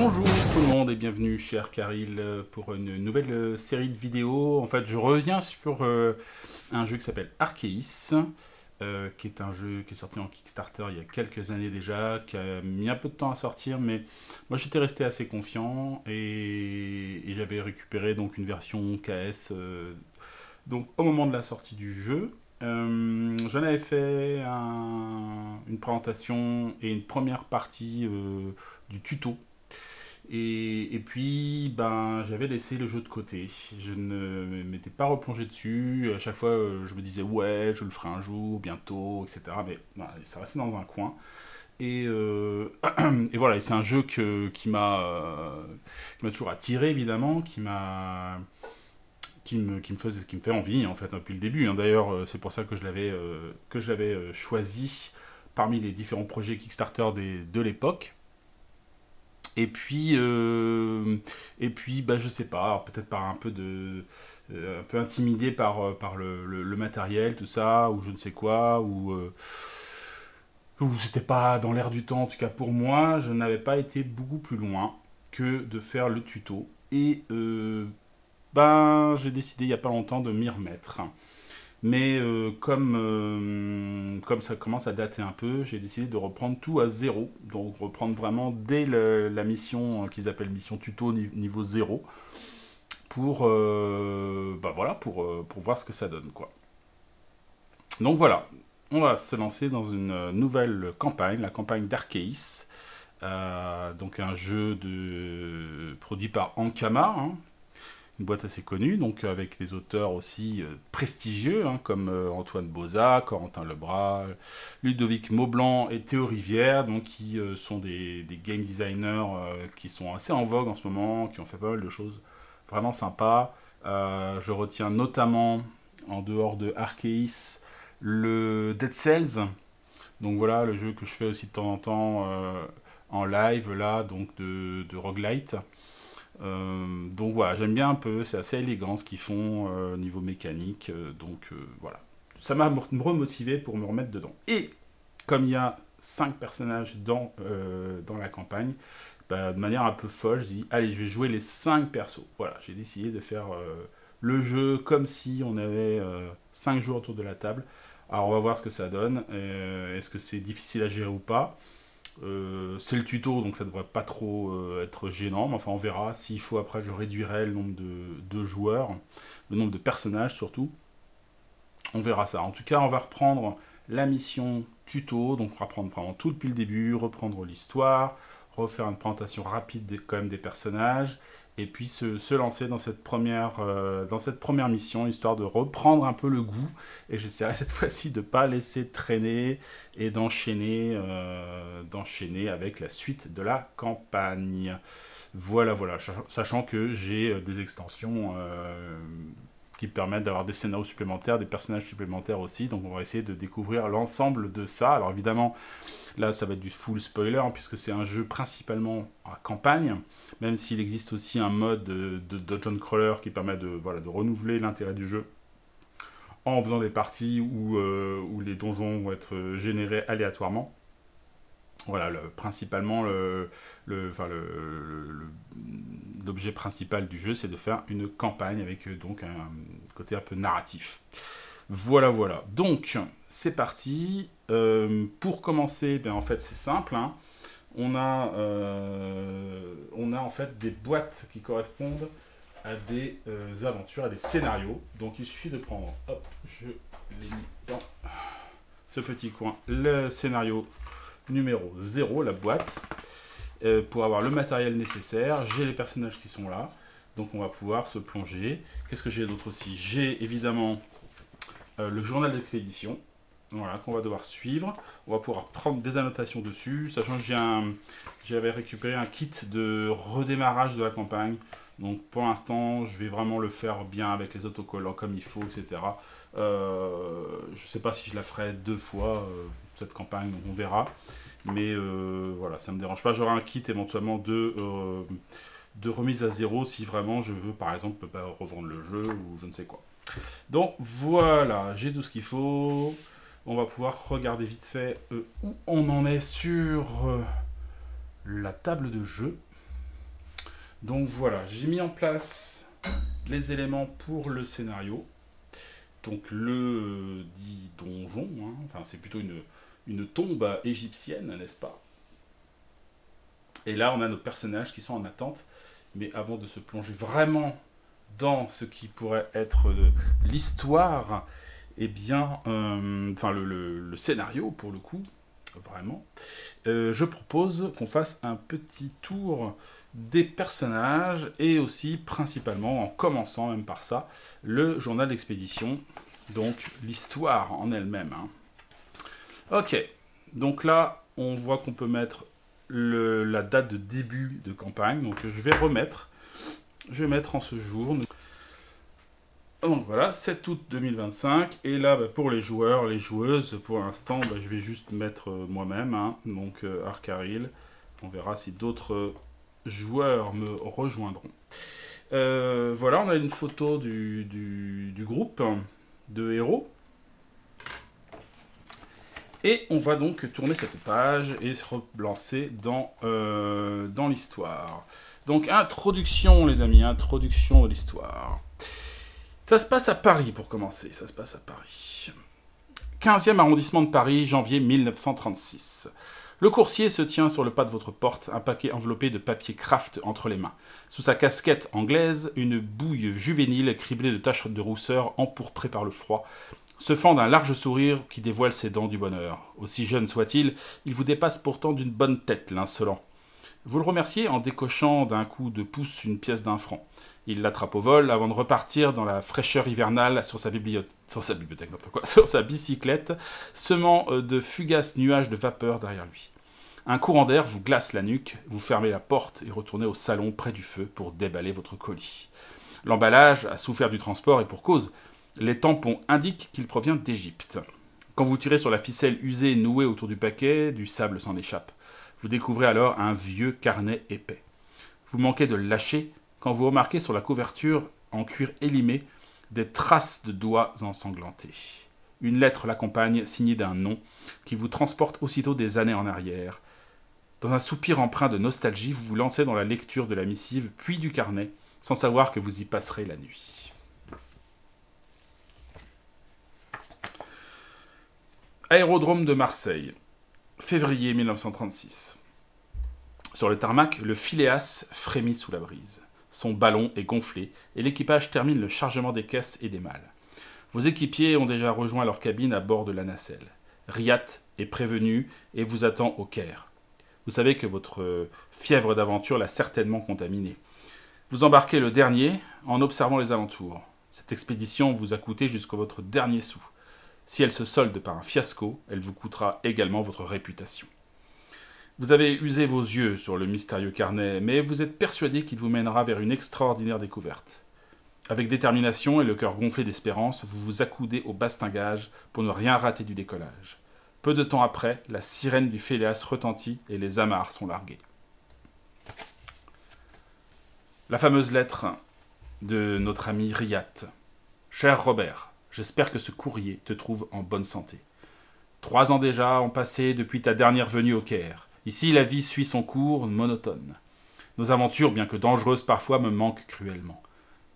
Bonjour tout le monde et bienvenue chez Arcaril pour une nouvelle série de vidéos. En fait, je reviens sur un jeu qui s'appelle Arceis, qui est un jeu qui est sorti en Kickstarter il y a quelques années déjà, qui a mis un peu de temps à sortir, mais moi j'étais resté assez confiant et j'avais récupéré donc une version KS donc au moment de la sortie du jeu. J'en avais fait une présentation et une première partie du tuto. Et puis, ben, j'avais laissé le jeu de côté. Je ne m'étais pas replongé dessus. À chaque fois, je me disais, ouais, je le ferai un jour, bientôt, etc. Mais ben, ça restait dans un coin. Et voilà, et c'est un jeu qui m'a toujours attiré, évidemment, qui me fait envie, en fait, depuis le début. Hein. D'ailleurs, c'est pour ça que je l'avais choisi parmi les différents projets Kickstarter de l'époque. Et puis, bah, je sais pas, peut-être par un peu intimidé par le matériel, tout ça, ou je ne sais quoi, ou c'était pas dans l'air du temps, en tout cas pour moi, je n'avais pas été beaucoup plus loin que de faire le tuto. Ben, j'ai décidé il y a pas longtemps de m'y remettre. Mais comme ça commence à dater un peu, j'ai décidé de reprendre tout à zéro. Donc reprendre vraiment dès la mission qu'ils appellent mission tuto niveau zéro. Bah voilà, pour voir ce que ça donne, quoi. Donc voilà, on va se lancer dans une nouvelle campagne, la campagne d'Arceis. Donc un jeu produit par Ankama, hein, une boîte assez connue, donc avec des auteurs aussi prestigieux, hein, comme Antoine Boza, Corentin Lebras, Ludovic Maublanc et Théo Rivière, donc qui sont des game designers qui sont assez en vogue en ce moment, qui ont fait pas mal de choses vraiment sympas. Je retiens notamment, en dehors de Arceis, le Dead Cells, donc voilà, le jeu que je fais aussi de temps en temps en live, là, donc de roguelite. Donc voilà, j'aime bien un peu, c'est assez élégant ce qu'ils font niveau mécanique, voilà. Ça m'a remotivé pour me remettre dedans. Et comme il y a 5 personnages dans la campagne, bah, de manière un peu folle, je dis allez, je vais jouer les 5 persos. Voilà, j'ai décidé de faire le jeu comme si on avait 5 joueurs autour de la table. Alors on va voir ce que ça donne. Est-ce que c'est difficile à gérer ou pas? C'est le tuto, donc ça devrait pas trop être gênant, mais enfin on verra. S'il faut, après, je réduirai le nombre de joueurs, le nombre de personnages surtout. On verra ça. En tout cas, on va reprendre la mission tuto, donc on va reprendre vraiment tout depuis le début, reprendre l'histoire, refaire une présentation rapide quand même des personnages, et puis se lancer dans cette première mission, histoire de reprendre un peu le goût, et j'essaierai cette fois-ci de ne pas laisser traîner et d'enchaîner avec la suite de la campagne. Voilà, voilà, sachant que j'ai des extensions qui permettent d'avoir des scénarios supplémentaires, des personnages supplémentaires aussi, donc on va essayer de découvrir l'ensemble de ça. Alors évidemment, là ça va être du full spoiler, hein, puisque c'est un jeu principalement à campagne, même s'il existe aussi un mode de dungeon crawler qui permet voilà, de renouveler l'intérêt du jeu en faisant des parties où les donjons vont être générés aléatoirement. Voilà, principalement, l'objet principal du jeu, c'est de faire une campagne avec donc un côté un peu narratif. Voilà, voilà. Donc, c'est parti. Pour commencer, ben, en fait, c'est simple. Hein. On a en fait des boîtes qui correspondent à des aventures, à des scénarios. Donc, il suffit de prendre, hop, je l'ai mis dans ce petit coin, le scénario numéro 0, la boîte, pour avoir le matériel nécessaire. J'ai les personnages qui sont là, donc on va pouvoir se plonger. Qu'est-ce que j'ai d'autre aussi? J'ai évidemment le journal d'expédition, voilà, qu'on va devoir suivre. On va pouvoir prendre des annotations dessus, sachant que j'avais récupéré un kit de redémarrage de la campagne. Donc pour l'instant, je vais vraiment le faire bien avec les autocollants comme il faut, etc. Je sais pas si je la ferai 2 fois cette campagne, donc on verra. Mais voilà, ça me dérange pas. J'aurai un kit éventuellement de remise à zéro si vraiment je veux, par exemple, pas revendre le jeu ou je ne sais quoi. Donc voilà, j'ai tout ce qu'il faut. On va pouvoir regarder vite fait où on en est sur la table de jeu. Donc voilà, j'ai mis en place les éléments pour le scénario. Donc le dit donjon, hein, enfin c'est plutôt une tombe égyptienne, n'est-ce pas? Et là on a nos personnages qui sont en attente. Mais avant de se plonger vraiment dans ce qui pourrait être l'histoire, eh bien, enfin le scénario pour le coup, vraiment, je propose qu'on fasse un petit tour des personnages et aussi principalement, en commençant même par ça, le journal d'expédition, donc l'histoire en elle-même. Hein. Ok, donc là, on voit qu'on peut mettre la date de début de campagne, donc je vais mettre en ce jour. Donc voilà, 7 août 2025. Et là, pour les joueurs, les joueuses, pour l'instant, je vais juste mettre moi-même. Hein, donc Arcaril. On verra si d'autres joueurs me rejoindront. Voilà, on a une photo du groupe de héros. Et on va donc tourner cette page et se relancer dans l'histoire. Donc, introduction, les amis, introduction de l'histoire. Ça se passe à Paris, pour commencer. Ça se passe à Paris. 15e arrondissement de Paris, janvier 1936. Le coursier se tient sur le pas de votre porte, un paquet enveloppé de papier craft entre les mains. Sous sa casquette anglaise, une bouille juvénile criblée de taches de rousseur empourprée par le froid, se fend d'un large sourire qui dévoile ses dents du bonheur. Aussi jeune soit-il, il vous dépasse pourtant d'une bonne tête, l'insolent. Vous le remerciez en décochant d'un coup de pouce une pièce d'1 franc. Il l'attrape au vol avant de repartir dans la fraîcheur hivernale sur sa bicyclette, semant de fugaces nuages de vapeur derrière lui. Un courant d'air vous glace la nuque, vous fermez la porte et retournez au salon près du feu pour déballer votre colis. L'emballage a souffert du transport et pour cause. Les tampons indiquent qu'il provient d'Égypte. Quand vous tirez sur la ficelle usée nouée autour du paquet, du sable s'en échappe. Vous découvrez alors un vieux carnet épais. Vous manquez de le lâcher quand vous remarquez sur la couverture en cuir élimé des traces de doigts ensanglantés. Une lettre l'accompagne, signée d'un nom, qui vous transporte aussitôt des années en arrière. Dans un soupir empreint de nostalgie, vous vous lancez dans la lecture de la missive, puis du carnet, sans savoir que vous y passerez la nuit. Aérodrome de Marseille, février 1936. Sur le tarmac, le Phileas frémit sous la brise. Son ballon est gonflé et l'équipage termine le chargement des caisses et des malles. Vos équipiers ont déjà rejoint leur cabine à bord de la nacelle. Riat est prévenu et vous attend au Caire. Vous savez que votre fièvre d'aventure l'a certainement contaminé. Vous embarquez le dernier en observant les alentours. Cette expédition vous a coûté jusqu'au votre dernier sou. Si elle se solde par un fiasco, elle vous coûtera également votre réputation. Vous avez usé vos yeux sur le mystérieux carnet, mais vous êtes persuadé qu'il vous mènera vers une extraordinaire découverte. Avec détermination et le cœur gonflé d'espérance, vous vous accoudez au bastingage pour ne rien rater du décollage. Peu de temps après, la sirène du Phileas retentit et les amarres sont larguées. La fameuse lettre de notre ami Riat. Cher Robert, j'espère que ce courrier te trouve en bonne santé. 3 ans déjà ont passé depuis ta dernière venue au Caire. Ici, la vie suit son cours monotone. Nos aventures, bien que dangereuses parfois, me manquent cruellement.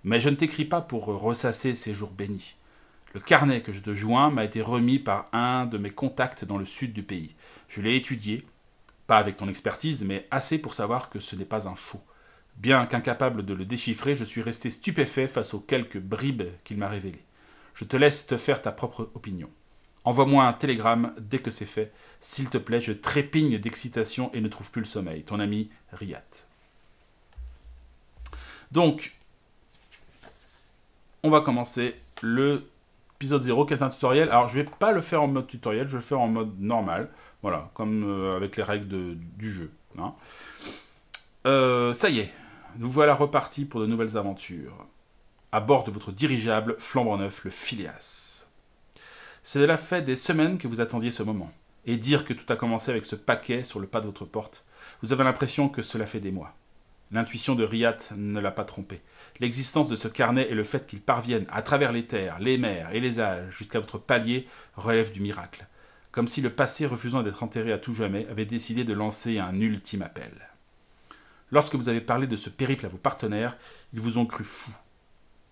Mais je ne t'écris pas pour ressasser ces jours bénis. Le carnet que je te joins m'a été remis par un de mes contacts dans le sud du pays. Je l'ai étudié, pas avec ton expertise, mais assez pour savoir que ce n'est pas un faux. Bien qu'incapable de le déchiffrer, je suis resté stupéfait face aux quelques bribes qu'il m'a révélées. Je te laisse te faire ta propre opinion. Envoie-moi un télégramme dès que c'est fait. S'il te plaît, je trépigne d'excitation et ne trouve plus le sommeil. Ton ami Riat. Donc, on va commencer l'épisode 0 qui est un tutoriel. Alors, je ne vais pas le faire en mode tutoriel, je vais le faire en mode normal. Voilà, comme avec les règles du jeu. Hein. Ça y est, nous voilà repartis pour de nouvelles aventures. À bord de votre dirigeable flambant neuf, le Phileas. Cela fait des semaines que vous attendiez ce moment. Et dire que tout a commencé avec ce paquet sur le pas de votre porte, vous avez l'impression que cela fait des mois. L'intuition de Riat ne l'a pas trompé. L'existence de ce carnet et le fait qu'il parvienne à travers les terres, les mers et les âges jusqu'à votre palier relèvent du miracle. Comme si le passé, refusant d'être enterré à tout jamais, avait décidé de lancer un ultime appel. Lorsque vous avez parlé de ce périple à vos partenaires, ils vous ont cru fou.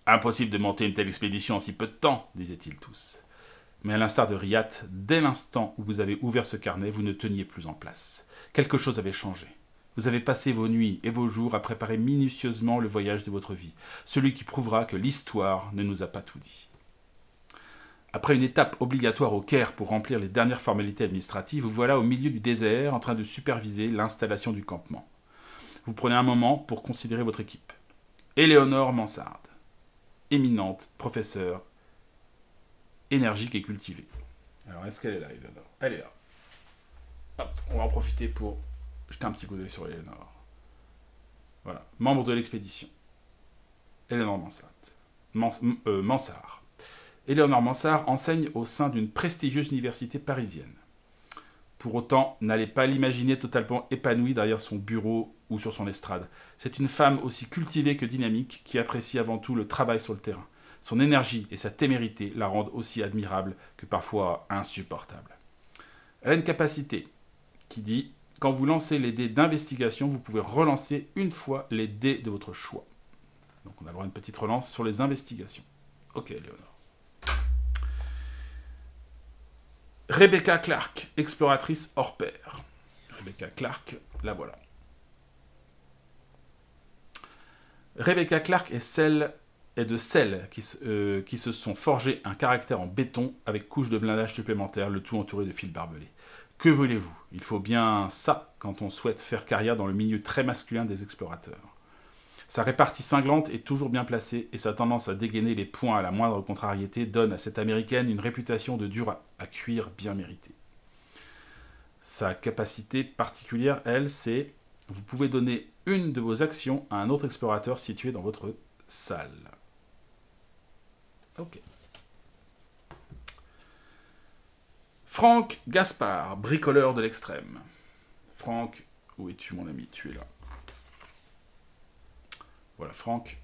Impossible de monter une telle expédition en si peu de temps, disaient-ils tous. Mais à l'instar de Riyad, dès l'instant où vous avez ouvert ce carnet, vous ne teniez plus en place. Quelque chose avait changé. Vous avez passé vos nuits et vos jours à préparer minutieusement le voyage de votre vie, celui qui prouvera que l'histoire ne nous a pas tout dit. Après une étape obligatoire au Caire pour remplir les dernières formalités administratives, vous voilà au milieu du désert en train de superviser l'installation du campement. Vous prenez un moment pour considérer votre équipe. Éléonore Mansart, éminente professeure, énergique et cultivée. Alors, est-ce qu'elle est là, Éléonore? Elle est là. Hop, on va en profiter pour jeter un petit coup d'œil sur Éléonore. Voilà, membre de l'expédition. Éléonore Mansart. Éléonore Mansart enseigne au sein d'une prestigieuse université parisienne. Pour autant, n'allez pas l'imaginer totalement épanouie derrière son bureau ou sur son estrade. C'est une femme aussi cultivée que dynamique qui apprécie avant tout le travail sur le terrain. Son énergie et sa témérité la rendent aussi admirable que parfois insupportable. Elle a une capacité qui dit « Quand vous lancez les dés d'investigation, vous pouvez relancer une fois les dés de votre choix. » Donc on a le droit à une petite relance sur les investigations. Ok, Léonore. Rebecca Clark, exploratrice hors pair. Rebecca Clark, la voilà. Rebecca Clark est de celles qui se sont forgées un caractère en béton avec couche de blindage supplémentaire, le tout entouré de fils barbelés. Que voulez-vous? Il faut bien ça quand on souhaite faire carrière dans le milieu très masculin des explorateurs. Sa répartie cinglante est toujours bien placée et sa tendance à dégainer les points à la moindre contrariété donne à cette américaine une réputation de dure à cuire bien méritée. Sa capacité particulière, elle, c'est vous pouvez donner une de vos actions à un autre explorateur situé dans votre salle. Ok. Franck Gaspard, bricoleur de l'extrême. Franck, où es-tu mon ami? Tu es là. Voilà, Franck.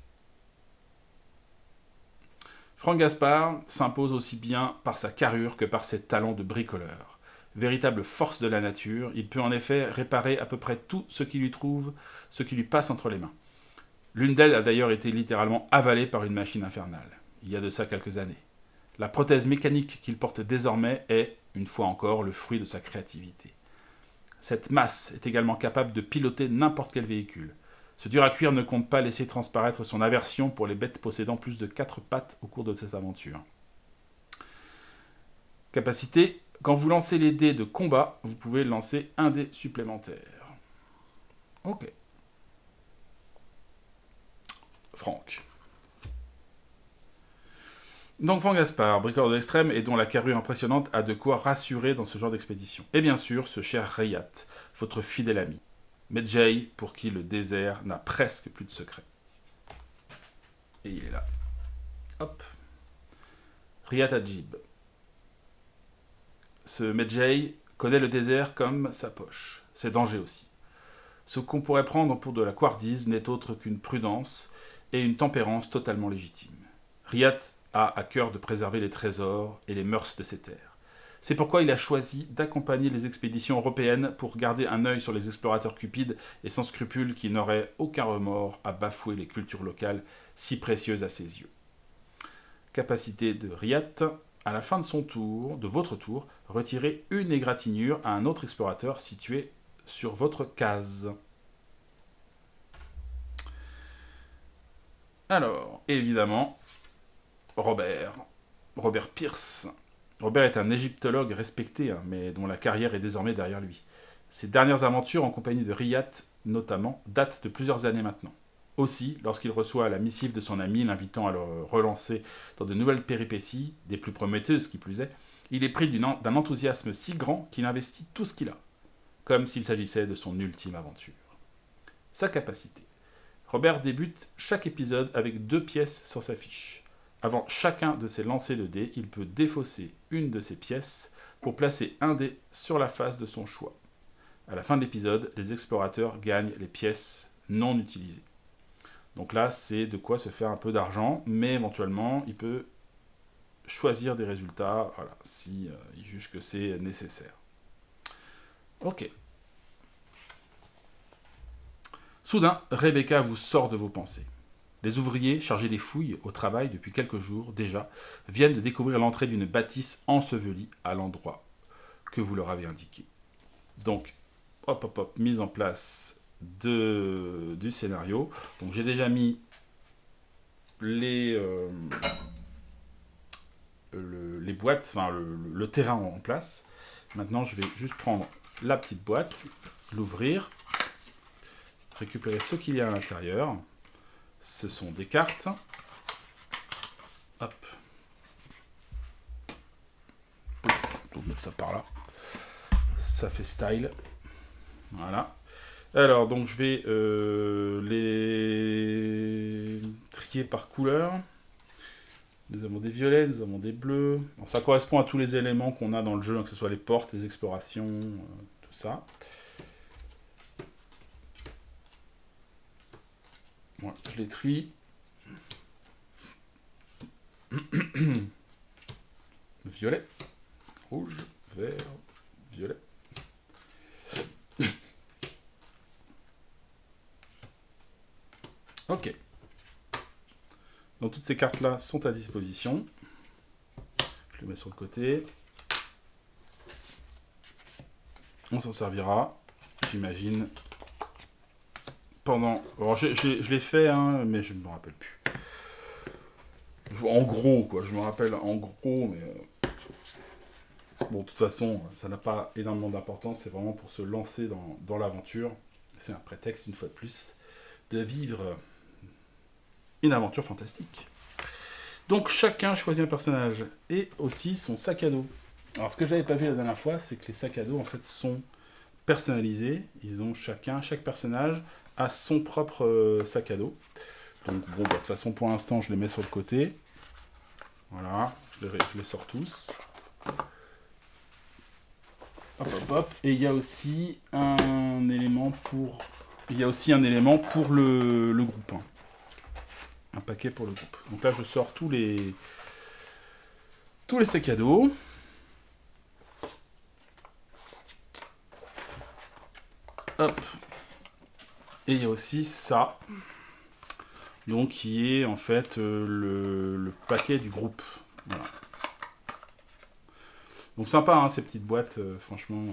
Franck Gaspard s'impose aussi bien par sa carrure que par ses talents de bricoleur. Véritable force de la nature, il peut en effet réparer à peu près tout ce qui lui passe entre les mains. L'une d'elles a d'ailleurs été littéralement avalée par une machine infernale, il y a de ça quelques années. La prothèse mécanique qu'il porte désormais est, une fois encore, le fruit de sa créativité. Cette masse est également capable de piloter n'importe quel véhicule. Ce dur à cuire ne compte pas laisser transparaître son aversion pour les bêtes possédant plus de 4 pattes au cours de cette aventure. Capacité, quand vous lancez les dés de combat, vous pouvez lancer un dé supplémentaire. Ok. Franck. Donc Franck Gaspard, bricoleur de l'extrême et dont la carrure impressionnante a de quoi rassurer dans ce genre d'expédition. Et bien sûr, ce cher Riyad, votre fidèle ami. Medjay, pour qui le désert n'a presque plus de secret. Et il est là. Hop. Riyad Adjib. Ce Medjay connaît le désert comme sa poche. Ses dangers aussi. Ce qu'on pourrait prendre pour de la couardise n'est autre qu'une prudence et une tempérance totalement légitime. Riyad a à cœur de préserver les trésors et les mœurs de ses terres. C'est pourquoi il a choisi d'accompagner les expéditions européennes pour garder un œil sur les explorateurs cupides et sans scrupules qui n'auraient aucun remords à bafouer les cultures locales si précieuses à ses yeux. Capacité de Riyad, à la fin de son tour, de votre tour, retirez une égratignure à un autre explorateur situé sur votre case. Alors, évidemment, Robert Pierce. Robert est un égyptologue respecté, mais dont la carrière est désormais derrière lui. Ses dernières aventures en compagnie de Riyad, notamment, datent de plusieurs années maintenant. Aussi, lorsqu'il reçoit la missive de son ami l'invitant à le relancer dans de nouvelles péripéties, des plus prometteuses qui plus est, il est pris d'un enthousiasme si grand qu'il investit tout ce qu'il a, comme s'il s'agissait de son ultime aventure. Sa capacité. Robert débute chaque épisode avec 2 pièces sur sa fiche. Avant chacun de ses lancers de dés, il peut défausser une de ses pièces pour placer un dé sur la face de son choix. À la fin de l'épisode, les explorateurs gagnent les pièces non utilisées. Donc là, c'est de quoi se faire un peu d'argent, mais éventuellement, il peut choisir des résultats, voilà, si il juge que c'est nécessaire. Ok. Soudain, Rebecca vous sort de vos pensées. Les ouvriers, chargés des fouilles au travail depuis quelques jours déjà, viennent de découvrir l'entrée d'une bâtisse ensevelie à l'endroit que vous leur avez indiqué. Donc, hop, hop, hop, mise en place du scénario. Donc, j'ai déjà mis les boîtes, enfin le terrain en place. Maintenant, je vais juste prendre la petite boîte, l'ouvrir, récupérer ce qu'il y a à l'intérieur. Ce sont des cartes. Hop. Pouf, on va mettre ça par là. Ça fait style. Voilà. Alors, donc je vais les trier par couleur. Nous avons des violets, nous avons des bleus. Alors, ça correspond à tous les éléments qu'on a dans le jeu, hein, que ce soit les portes, les explorations, tout ça. Voilà, je les trie. Violet, rouge, vert, violet. Ok. Donc toutes ces cartes-là sont à disposition. Je les mets sur le côté. On s'en servira, j'imagine, pendant... Alors je l'ai fait, hein, mais je ne me rappelle plus. En gros, quoi. Je me rappelle en gros, mais... Bon, de toute façon, ça n'a pas énormément d'importance. C'est vraiment pour se lancer dans l'aventure. C'est un prétexte, une fois de plus, de vivre une aventure fantastique. Donc, chacun choisit un personnage et aussi son sac à dos. Alors, ce que je n'avais pas vu la dernière fois, c'est que les sacs à dos, en fait, sont personnalisés. Ils ont chaque personnage a son propre sac à dos. Donc, bon, bah, de toute façon, pour l'instant, je les mets sur le côté. Voilà, je les sors tous. Hop, hop, hop. Et il y a aussi un élément pour... Il y a aussi un élément pour le groupe. Hein. Un paquet pour le groupe. Donc là, je sors tous les sacs à dos. Hop. Et il y a aussi ça. Donc, qui est en fait le paquet du groupe. Voilà. Donc, sympa, hein, ces petites boîtes, franchement.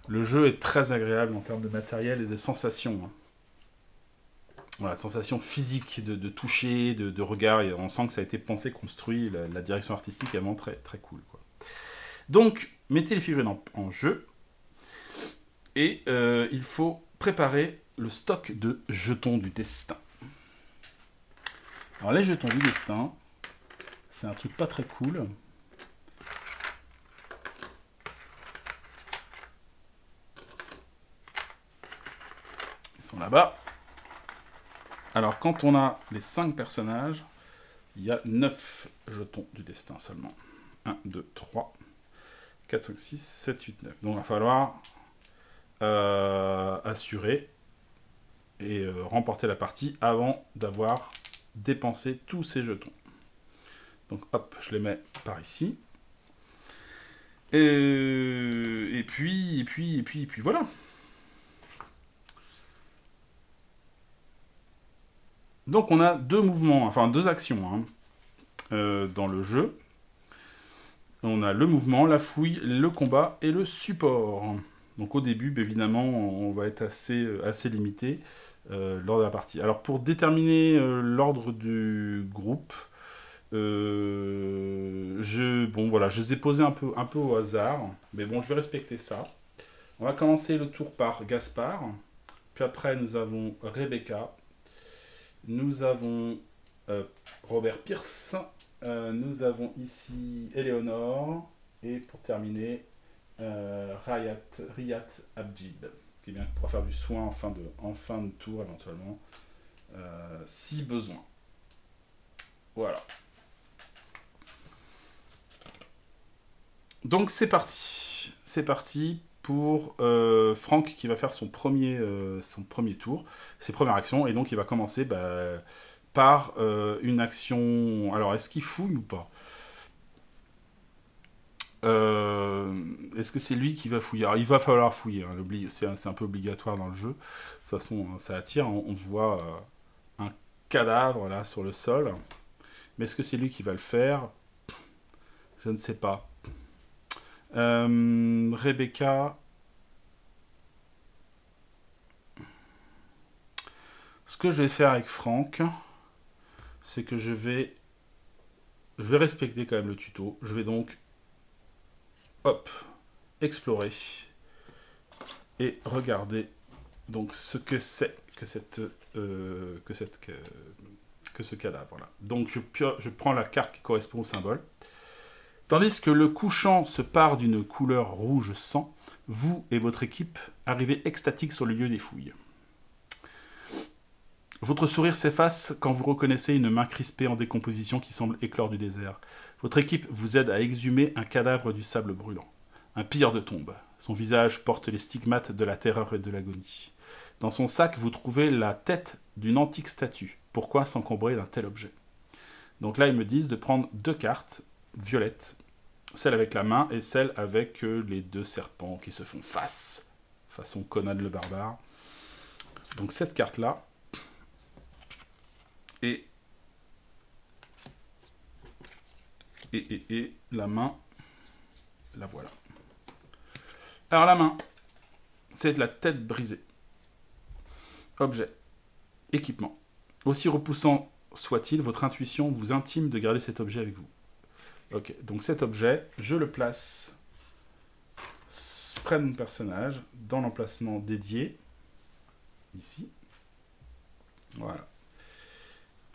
Le jeu est très agréable en termes de matériel et de sensations. Hein. Voilà, sensation physique de toucher, de regard. Et on sent que ça a été pensé, construit. La direction artistique est vraiment très, très cool. Quoi. Donc, mettez les figurines en jeu. Et il faut préparer le stock de jetons du destin. Alors, les jetons du destin, c'est un truc pas très cool. Ils sont là-bas. Alors, quand on a les 5 personnages, il y a 9 jetons du destin seulement. 1, 2, 3, 4, 5, 6, 7, 8, 9. Donc, il va falloir assurer et remporter la partie avant d'avoir dépensé tous ces jetons. Donc, hop, je les mets par ici. Et puis, voilà. Donc on a deux mouvements, enfin deux actions hein, dans le jeu. On a le mouvement, la fouille, le combat et le support. Donc au début, évidemment, on va être assez limité lors de la partie. Alors pour déterminer l'ordre du groupe, voilà, je les ai posés un peu au hasard, mais bon, je vais respecter ça. On va commencer le tour par Gaspard, puis après nous avons Rebecca, nous avons Robert Pierce, nous avons ici Eleonore, et pour terminer, Riyad Abjid, qui pourra faire du soin en fin de tour éventuellement, si besoin. Voilà. Donc c'est parti. C'est parti pour Franck qui va faire son premier tour, ses premières actions, et donc il va commencer par une action... Alors, est-ce qu'il fouille ou pas Est-ce que c'est lui qui va fouiller? Alors, il va falloir fouiller, hein, c'est un peu obligatoire dans le jeu. De toute façon, ça attire. On voit un cadavre là sur le sol. Mais est-ce que c'est lui qui va le faire? Je ne sais pas. Rebecca. Ce que je vais faire avec Franck, c'est que je vais respecter quand même le tuto. Je vais donc, hop, explorer et regarder donc ce que c'est que ce cadavre là. Donc je prends la carte qui correspond au symbole. Tandis que le couchant se part d'une couleur rouge sang, vous et votre équipe arrivez extatique sur le lieu des fouilles. Votre sourire s'efface quand vous reconnaissez une main crispée en décomposition qui semble éclore du désert. Votre équipe vous aide à exhumer un cadavre du sable brûlant. Un pilleur de tombe. Son visage porte les stigmates de la terreur et de l'agonie. Dans son sac, vous trouvez la tête d'une antique statue. Pourquoi s'encombrer d'un tel objet? Donc là, ils me disent de prendre 2 cartes violettes. Celle avec la main et celle avec les 2 serpents qui se font face. Façon Conan le barbare. Donc cette carte-là. Et la main, la voilà. Alors la main, c'est de la tête brisée. Objet, équipement. Aussi repoussant soit-il, votre intuition vous intime de garder cet objet avec vous. Ok, donc cet objet, je le place près de mon personnage, dans l'emplacement dédié, ici. Voilà.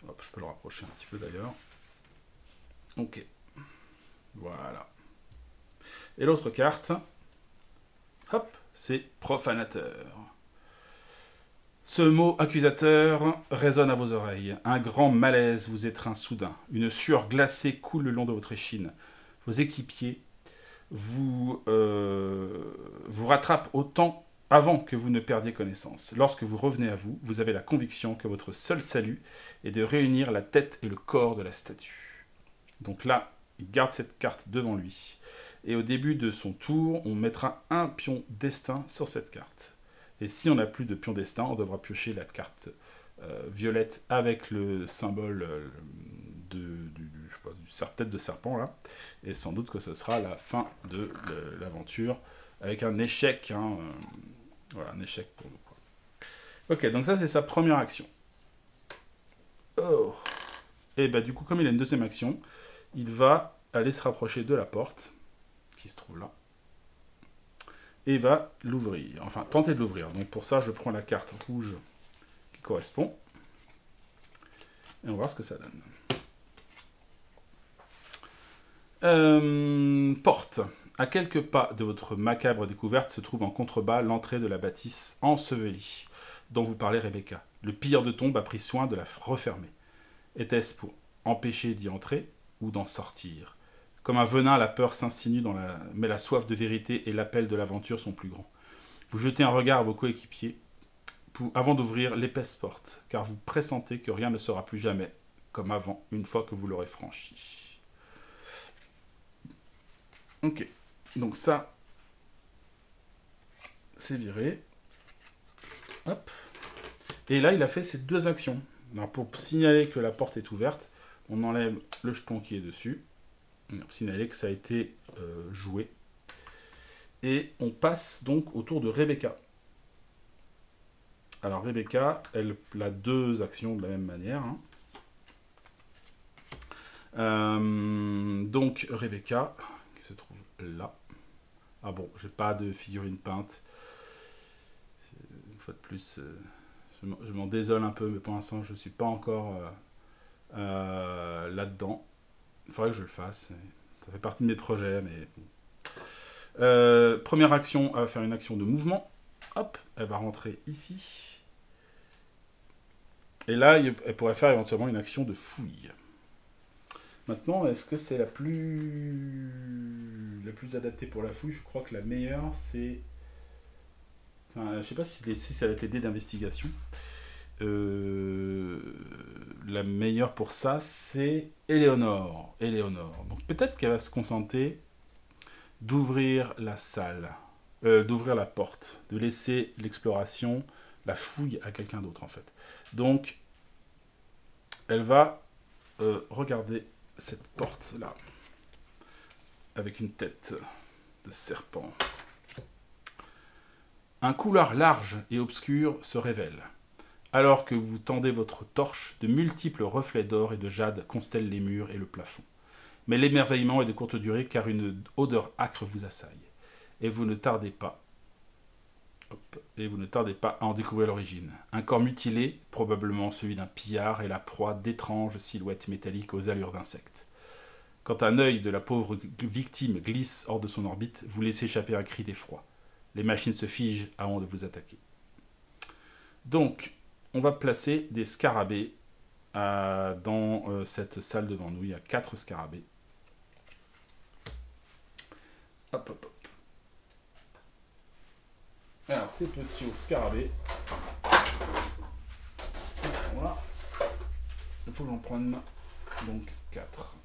Hop, je peux le rapprocher un petit peu d'ailleurs. Ok. Voilà. Et l'autre carte, hop, c'est profanateur. Ce mot accusateur résonne à vos oreilles. Un grand malaise vous étreint soudain. Une sueur glacée coule le long de votre échine. Vos équipiers vous rattrapent autant avant que vous ne perdiez connaissance. Lorsque vous revenez à vous, vous avez la conviction que votre seul salut est de réunir la tête et le corps de la statue. Donc là, il garde cette carte devant lui. Et au début de son tour, on mettra un pion destin sur cette carte. Et si on n'a plus de pion destin, on devra piocher la carte violette avec le symbole du tête de serpent, là. Et sans doute que ce sera la fin de l'aventure, avec un échec, hein, voilà, un échec pour nous, quoi. Ok, donc ça c'est sa première action. Oh. Et bah du coup, comme il a une deuxième action, il va aller se rapprocher de la porte, qui se trouve là, et va l'ouvrir, enfin tenter de l'ouvrir. Donc pour ça, je prends la carte rouge qui correspond, et on va voir ce que ça donne. Porte. À quelques pas de votre macabre découverte se trouve en contrebas l'entrée de la bâtisse ensevelie, dont vous parlez Rebecca. Le pilleur de tombe a pris soin de la refermer. Était-ce pour empêcher d'y entrer ou d'en sortir? Comme un venin, la peur s'insinue mais la soif de vérité et l'appel de l'aventure sont plus grands. Vous jetez un regard à vos coéquipiers avant d'ouvrir l'épaisse porte, car vous pressentez que rien ne sera plus jamais comme avant, une fois que vous l'aurez franchi. Ok, donc ça, c'est viré. Hop. Et là, il a fait ces 2 actions. Alors, pour signaler que la porte est ouverte, on enlève le jeton qui est dessus. Pour signaler que ça a été joué. Et on passe donc au tour de Rebecca. Alors Rebecca, elle a 2 actions de la même manière, hein. Donc Rebecca, qui se trouve là. Ah bon, j'ai pas de figurine peinte. Une fois de plus, je m'en désole un peu, mais pour l'instant, je suis pas encore là-dedans. Il faudrait que je le fasse. Ça fait partie de mes projets, mais... première action, elle va faire une action de mouvement. Hop, elle va rentrer ici. Et là, elle pourrait faire éventuellement une action de fouille. Maintenant, est-ce que c'est la plus adaptée pour la fouille? Je crois que la meilleure, c'est... Enfin, je sais pas si ça va être les dés d'investigation. La meilleure pour ça, c'est Éléonore. Donc peut-être qu'elle va se contenter d'ouvrir la salle, d'ouvrir la porte, de laisser l'exploration, la fouille à quelqu'un d'autre en fait. Donc, elle va regarder cette porte-là, avec une tête de serpent. Un couloir large et obscur se révèle. Alors que vous tendez votre torche, de multiples reflets d'or et de jade constellent les murs et le plafond. Mais l'émerveillement est de courte durée car une odeur âcre vous assaille. Et vous ne tardez pas. À en découvrir l'origine. Un corps mutilé, probablement celui d'un pillard, est la proie d'étranges silhouettes métalliques aux allures d'insectes. Quand un œil de la pauvre victime glisse hors de son orbite, vous laissez échapper un cri d'effroi. Les machines se figent avant de vous attaquer. Donc, on va placer des scarabées dans cette salle devant nous. Il y a 4 scarabées. Hop, hop, hop. Alors, ces petits scarabées, ils sont là. Il faut que j'en prenne donc 4.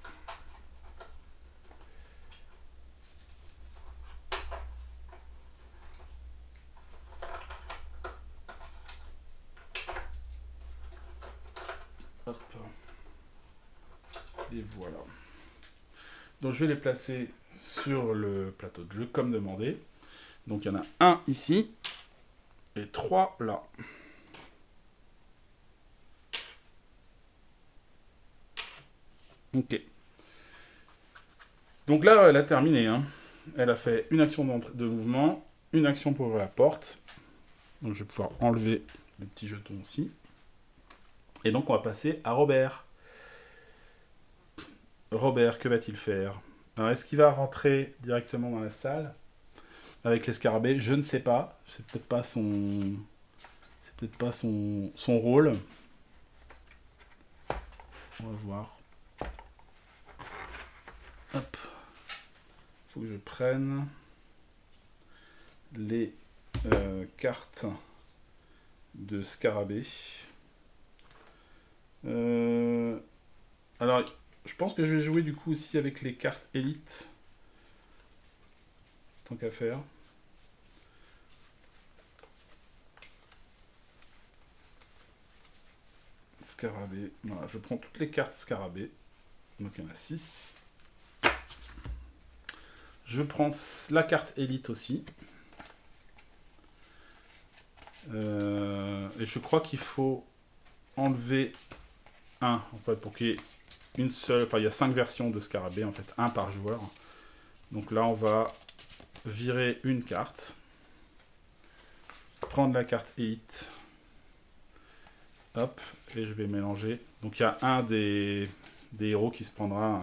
Hop. Et voilà. Donc je vais les placer sur le plateau de jeu comme demandé. Donc il y en a un ici et 3 là. Ok. Donc là, elle a terminé. Hein. Elle a fait une action de mouvement, une action pour ouvrir la porte. Donc je vais pouvoir enlever le petit jeton aussi. Et donc on va passer à Robert. Robert, que va-t-il faire? Alors est-ce qu'il va rentrer directement dans la salle avec les scarabées? Je ne sais pas. C'est peut-être pas son... C'est peut-être pas son rôle. On va voir. Hop. Faut que je prenne les cartes de scarabée. Alors, je pense que je vais jouer du coup aussi avec les cartes élite. Tant qu'à faire. Scarabée. Voilà, je prends toutes les cartes scarabée. Donc il y en a 6. Je prends la carte élite aussi. Et je crois qu'il faut enlever un en fait, pour qu'il y ait une seule. Enfin, il y a 5 versions de scarabée, en fait, un par joueur. Donc là, on va virer une carte. Prendre la carte élite. Hop, et je vais mélanger. Donc il y a un des héros qui se prendra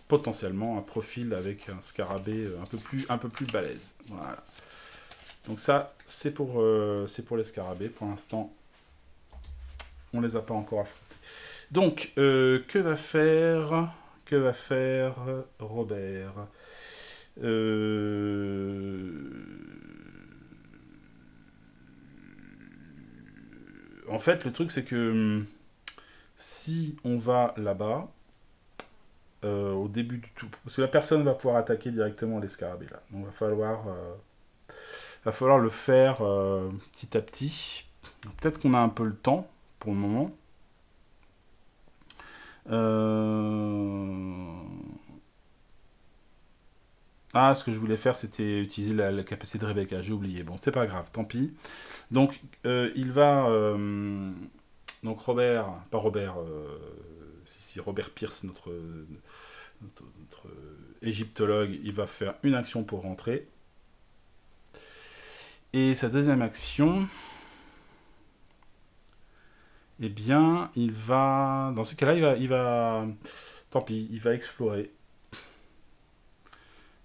potentiellement un profil avec un scarabée un peu plus balèze. Voilà. Donc ça, c'est pour les scarabées. Pour l'instant, on les a pas encore affrontés. Donc, que va faire Robert? En fait, le truc, c'est que si on va là-bas, au début du tout, parce que la personne va pouvoir attaquer directement les scarabées là. Donc, va falloir le faire petit à petit. Peut-être qu'on a un peu le temps pour le moment. Ah, ce que je voulais faire, c'était utiliser la capacité de Rebecca. J'ai oublié. Bon, c'est pas grave, tant pis. Donc, il va... donc, Robert... Pas Robert... si, Robert Pierce, notre égyptologue, il va faire une action pour rentrer. Et sa deuxième action... Eh bien, il va... Dans ce cas-là, il va... Tant pis, il va explorer.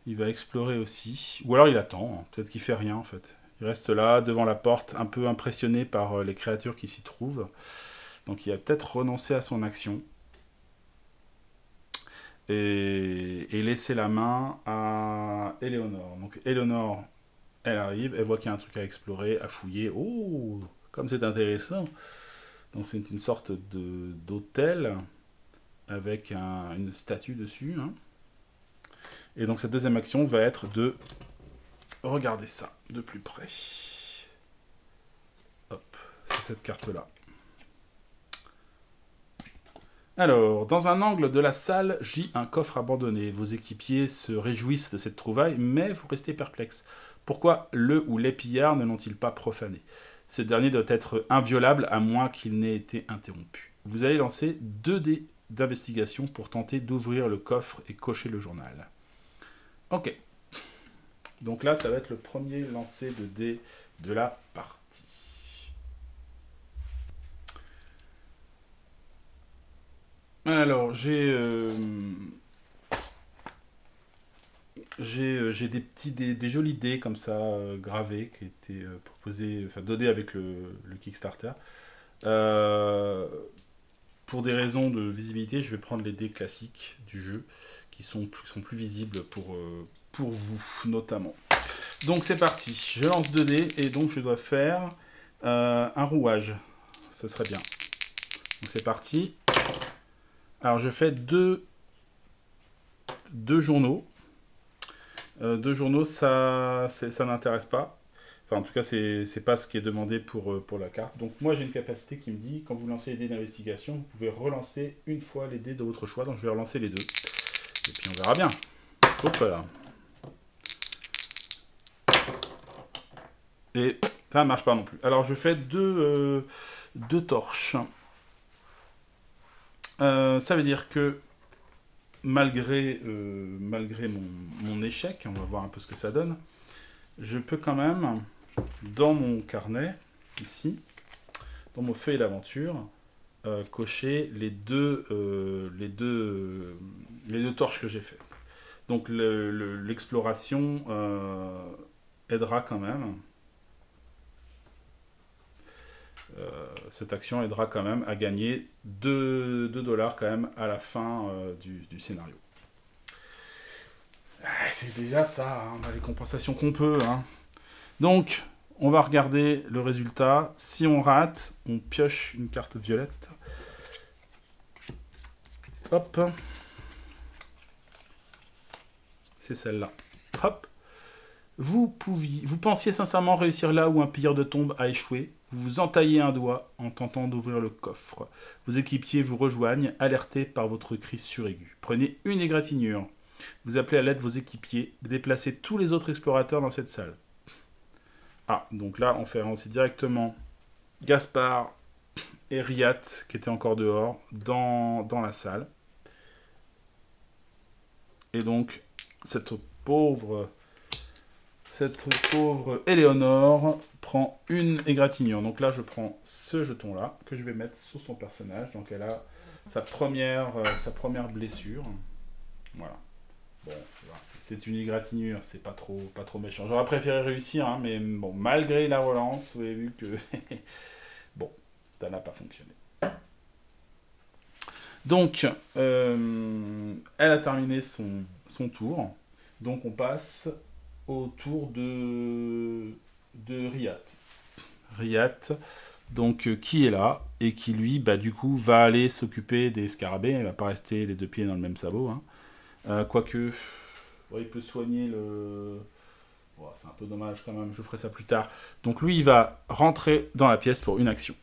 Il va explorer aussi. Ou alors il attend. Hein. Peut-être qu'il fait rien, en fait. Il reste là, devant la porte, un peu impressionné par les créatures qui s'y trouvent. Donc il va peut-être renoncer à son action. Et laisser la main à Éléonore. Donc Éléonore, elle arrive, elle voit qu'il y a un truc à explorer, à fouiller. Oh, comme c'est intéressant. Donc c'est une sorte d'hôtel avec une statue dessus. Hein. Et donc cette deuxième action va être de regarder ça de plus près. Hop, c'est cette carte-là. Alors, dans un angle de la salle, gît un coffre abandonné. Vos équipiers se réjouissent de cette trouvaille, mais vous restez perplexe. Pourquoi le ou les pillards ne l'ont-ils pas profané? Ce dernier doit être inviolable à moins qu'il n'ait été interrompu. Vous allez lancer 2 dés d'investigation pour tenter d'ouvrir le coffre et cocher le journal. Ok. Donc là, ça va être le premier lancer de dés de la partie. Alors, j'ai des jolis dés comme ça, gravés, qui étaient proposés, enfin donnés avec le Kickstarter. Pour des raisons de visibilité, je vais prendre les dés classiques du jeu, qui sont plus visibles pour vous, notamment. Donc c'est parti, je lance 2 dés, et donc je dois faire un rouage. Ça serait bien. Donc c'est parti. Alors je fais deux journaux. 2 journaux, ça n'intéresse pas. Enfin, en tout cas, c'est pas ce qui est demandé pour la carte. Donc moi, j'ai une capacité qui me dit, quand vous lancez les dés d'investigation, vous pouvez relancer une fois les dés de votre choix. Donc je vais relancer les 2. Et puis on verra bien. Hop là. Et ça ne marche pas non plus. Alors je fais deux torches. Ça veut dire que malgré mon échec, on va voir un peu ce que ça donne, je peux quand même, dans mon carnet, ici, dans mon feuille d'aventure, cocher les deux torches que j'ai faites. Donc l'exploration aidera quand même. Cette action aidera quand même à gagner 2 $ quand même à la fin du scénario. C'est déjà ça, hein, les compensations qu'on peut. Hein. Donc, on va regarder le résultat. Si on rate, on pioche une carte violette. Hop. C'est celle-là. Hop. Vous pensiez sincèrement réussir là où un pilleur de tombe a échoué. Vous vous entaillez un doigt en tentant d'ouvrir le coffre. Vos équipiers vous rejoignent, alertés par votre cri suraigu. Prenez une égratignure. Vous appelez à l'aide vos équipiers. Déplacez tous les autres explorateurs dans cette salle. Ah, donc là, on fait avancer directement Gaspard et Riat, qui étaient encore dehors, dans la salle. Et donc, cette pauvre Éléonore prend une égratignure. Donc là, je prends ce jeton-là, que je vais mettre sur son personnage. Donc elle a sa première blessure. Voilà. Bon, c'est une égratignure, c'est pas trop méchant. J'aurais préféré réussir, hein, mais bon, malgré la relance, vous avez vu que... bon, ça n'a pas fonctionné. Donc, elle a terminé son tour. Donc on passe au tour de Riat. Riat, donc qui est là et qui lui, bah, du coup, va aller s'occuper des scarabées. Il va pas rester les 2 pieds dans le même sabot. Hein. Quoique, ouais, il peut soigner le... Oh, c'est un peu dommage quand même, je ferai ça plus tard. Donc lui, il va rentrer dans la pièce pour une action.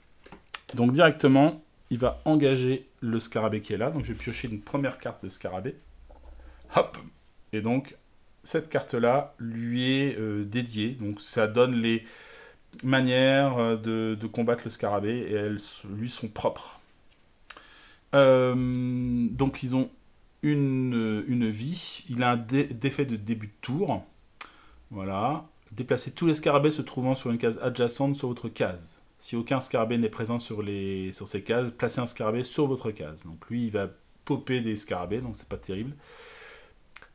Donc directement, il va engager le scarabée qui est là. Donc je vais piocher une première carte de scarabée. Hop. Et donc, cette carte-là lui est dédiée. Donc ça donne les manières de combattre le scarabée et elles lui sont propres. Donc ils ont une vie. Il a un d'effet de début de tour. Voilà. Déplacez tous les scarabées se trouvant sur une case adjacente sur votre case. Si aucun scarabée n'est présent sur ces cases, placez un scarabée sur votre case. Donc lui, il va popper des scarabées, donc c'est pas terrible.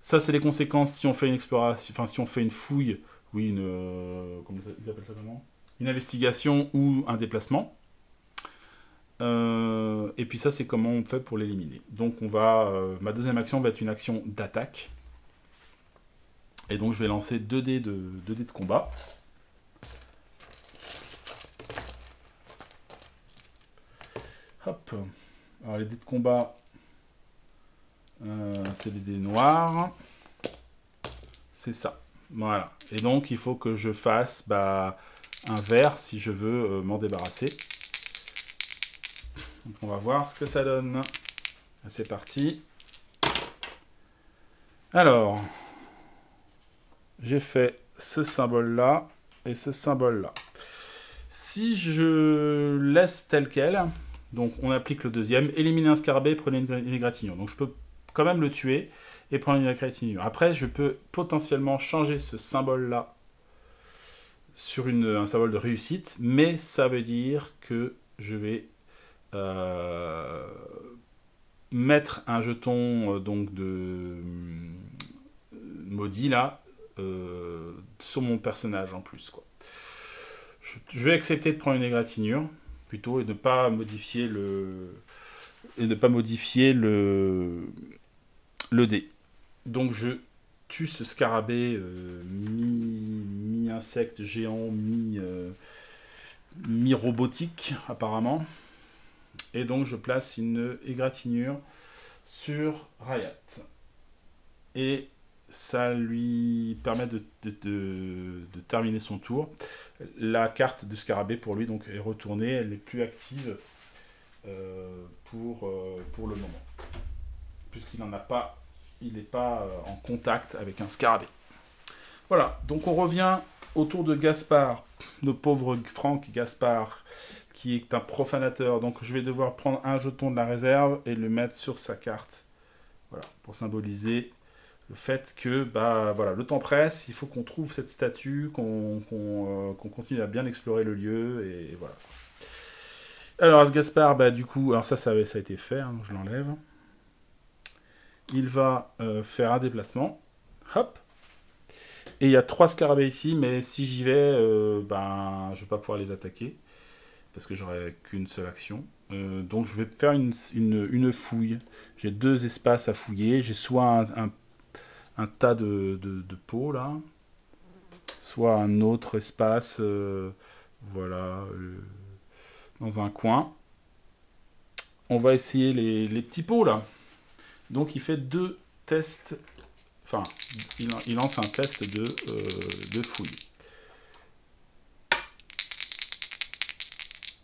Ça, c'est les conséquences si on fait une exploration, enfin si on fait une fouille, oui, comment ils appellent ça comment ? Une investigation ou un déplacement. Et puis ça, c'est comment on fait pour l'éliminer. Donc ma deuxième action va être une action d'attaque. Et donc je vais lancer 2 dés de combat. Hop. Alors les dés de combat, c'est des dés noirs. c'est ça. Voilà. Et donc, il faut que je fasse un vert si je veux m'en débarrasser. Donc, on va voir ce que ça donne. C'est parti. Alors, j'ai fait ce symbole-là et ce symbole-là. Si je laisse tel quel, donc on applique le deuxième, éliminez un scarabée, prenez une égratignure. Donc je peux quand même le tuer et prendre une égratignure. Après, je peux potentiellement changer ce symbole-là sur un symbole de réussite, mais ça veut dire que je vais mettre un jeton donc de maudit là sur mon personnage en plus, quoi. Je vais accepter de prendre une égratignure plutôt et de ne pas modifier le dé. Donc je tue ce scarabée mi-insecte géant, mi-robotique apparemment. Et donc je place une égratignure sur Rayat. Et ça lui permet de terminer son tour. La carte de scarabée pour lui donc est retournée, elle n'est plus active pour le moment. Puisqu'il n'en a pas, il n'est pas en contact avec un scarabée. Voilà, donc on revient autour de Gaspard, le pauvre Franck Gaspard, qui est un profanateur. Donc je vais devoir prendre un jeton de la réserve et le mettre sur sa carte. Voilà, pour symboliser le fait que voilà, le temps presse, il faut qu'on trouve cette statue, qu'on continue à bien explorer le lieu, et voilà. Alors, ce Gaspard, du coup, alors ça a été fait, hein, je l'enlève. Il va faire un déplacement. Hop. Et il y a 3 scarabées ici, mais si j'y vais, je ne vais pas pouvoir les attaquer, parce que j'aurai qu'une seule action. Donc je vais faire une fouille. J'ai 2 espaces à fouiller. J'ai soit un tas de peau, là, soit un autre espace, voilà, dans un coin. On va essayer les petits pots, là. Donc il fait 2 tests, enfin, il lance un test de fouille.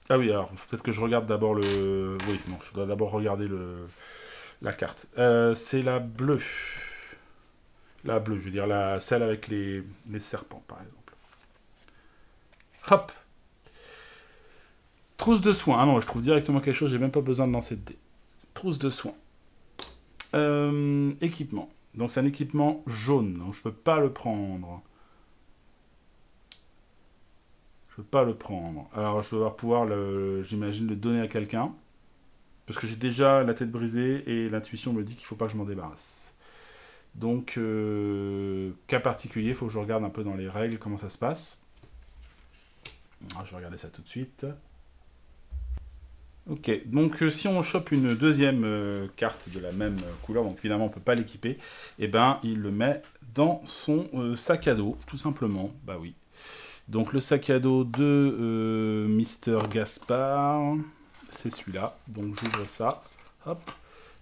Ah oui, alors peut-être que je regarde d'abord le... Oui, non, je dois d'abord regarder la carte. C'est la bleue. La bleue, je veux dire celle avec les serpents, par exemple. Hop. Trousse de soins. Ah non, je trouve directement quelque chose, j'ai même pas besoin de lancer de dés. Trousse de soins. Équipement. Donc c'est un équipement jaune, donc je peux pas le prendre. Je peux pas le prendre. Alors je vais pouvoir, j'imagine, le donner à quelqu'un. Parce que j'ai déjà la tête brisée et l'intuition me dit qu'il faut pas que je m'en débarrasse. Donc, cas particulier, il faut que je regarde un peu dans les règles comment ça se passe. Alors, je vais regarder ça tout de suite. Ok, donc si on chope une deuxième carte de la même couleur, donc évidemment on ne peut pas l'équiper, et il le met dans son sac à dos, tout simplement. Bah oui. Donc le sac à dos de Mister Gaspard, c'est celui-là. Donc j'ouvre ça, hop,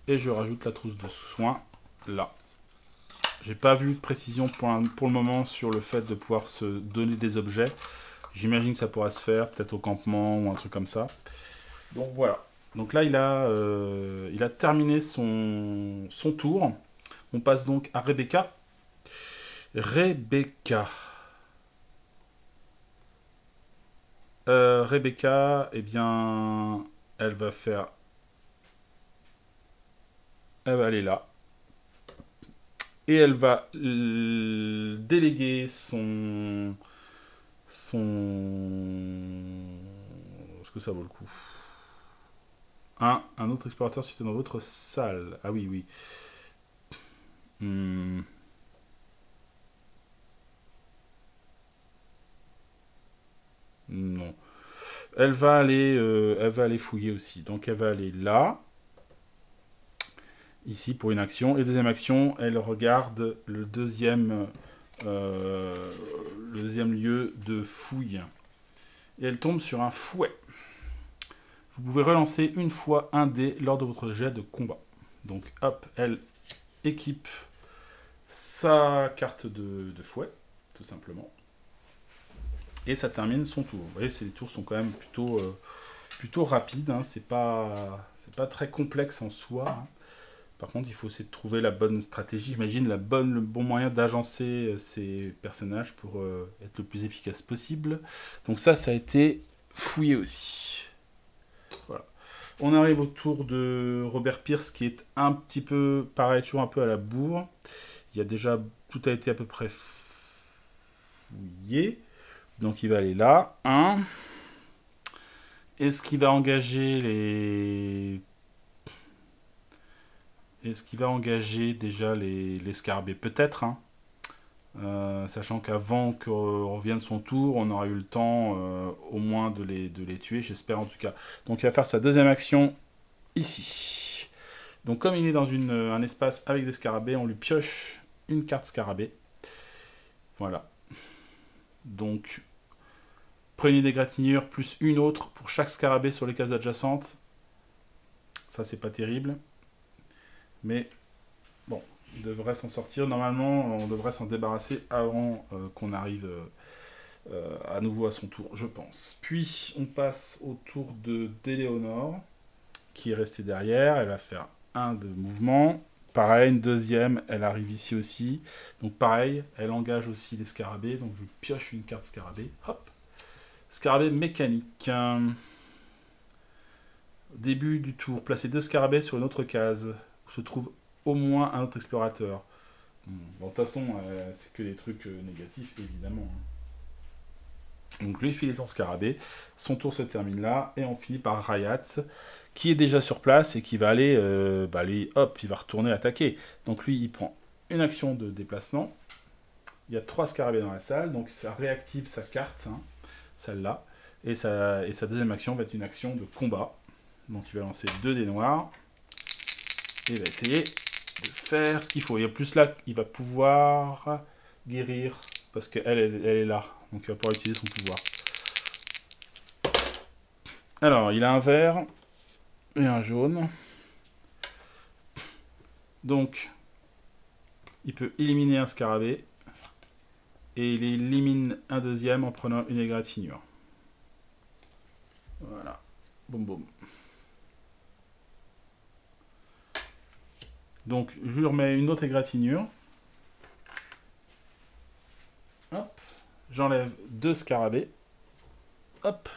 et je rajoute la trousse de soins là. J'ai pas vu de précision pour le moment sur le fait de pouvoir se donner des objets. J'imagine que ça pourra se faire, peut-être au campement ou un truc comme ça. Donc voilà. Donc là, il a terminé son tour. On passe donc à Rebecca. Rebecca. Rebecca, eh bien, elle va aller là. Et elle va déléguer son... Est-ce que ça vaut le coup? Un autre explorateur situé dans votre salle. Ah oui, oui. Non. Elle va aller fouiller aussi. Donc elle va aller là. Ici pour une action. Et deuxième action, elle regarde le deuxième lieu de fouille. Et elle tombe sur un fouet. Vous pouvez relancer une fois un dé lors de votre jet de combat. Donc hop, elle équipe sa carte de fouet, tout simplement. Et ça termine son tour. Vous voyez, les tours sont quand même plutôt rapides. Hein. C'est pas très complexe en soi. Hein. Par contre, il faut essayer de trouver la bonne stratégie. J'imagine le bon moyen d'agencer ces personnages pour être le plus efficace possible. Donc ça a été fouillé aussi. Voilà. On arrive au tour de Robert Pierce qui est un petit peu, pareil, toujours un peu à la bourre. Il y a déjà, tout a été à peu près fouillé. Donc il va aller là. 1. Est-ce qu'il va engager les... Est-ce qu'il va engager déjà les scarabées? Peut-être, hein. Sachant qu'avant qu'on revienne son tour, on aura eu le temps au moins de les tuer, j'espère en tout cas. Donc il va faire sa deuxième action ici. Donc comme il est dans un espace avec des scarabées, on lui pioche une carte scarabée. Voilà. Donc prenez des égratignures plus une autre pour chaque scarabée sur les cases adjacentes. Ça c'est pas terrible. Mais bon, il devrait s'en sortir. Normalement, on devrait s'en débarrasser avant qu'on arrive à nouveau à son tour, je pense. Puis, on passe au tour d'Éléonore, qui est restée derrière. Elle va faire un de mouvement. Pareil, une deuxième, elle arrive ici aussi. Donc pareil, elle engage aussi les scarabées. Donc je pioche une carte scarabée. Hop. Scarabée mécanique. Début du tour. Placez 2 scarabées sur une autre case. Se trouve au moins un autre explorateur. Bon, de toute façon, c'est que des trucs négatifs, évidemment. Donc je lui ai filé son scarabée. Son tour se termine là. Et on finit par Rayat, qui est déjà sur place et qui va aller, hop, il va retourner attaquer. Donc lui, il prend une action de déplacement. Il y a 3 scarabées dans la salle. Donc ça réactive sa carte, hein, celle-là. Et sa deuxième action va être une action de combat. Donc il va lancer 2 dés noirs. Et il va essayer de faire ce qu'il faut. Et en plus là, il va pouvoir guérir, parce qu'elle est là. Donc il va pouvoir utiliser son pouvoir. Alors, il a un vert et un jaune. Donc, il peut éliminer un scarabée. Et il élimine un deuxième en prenant une égratignure. Voilà. Boum boum. Donc, je lui remets une autre égratignure. Hop. J'enlève 2 scarabées. Hop,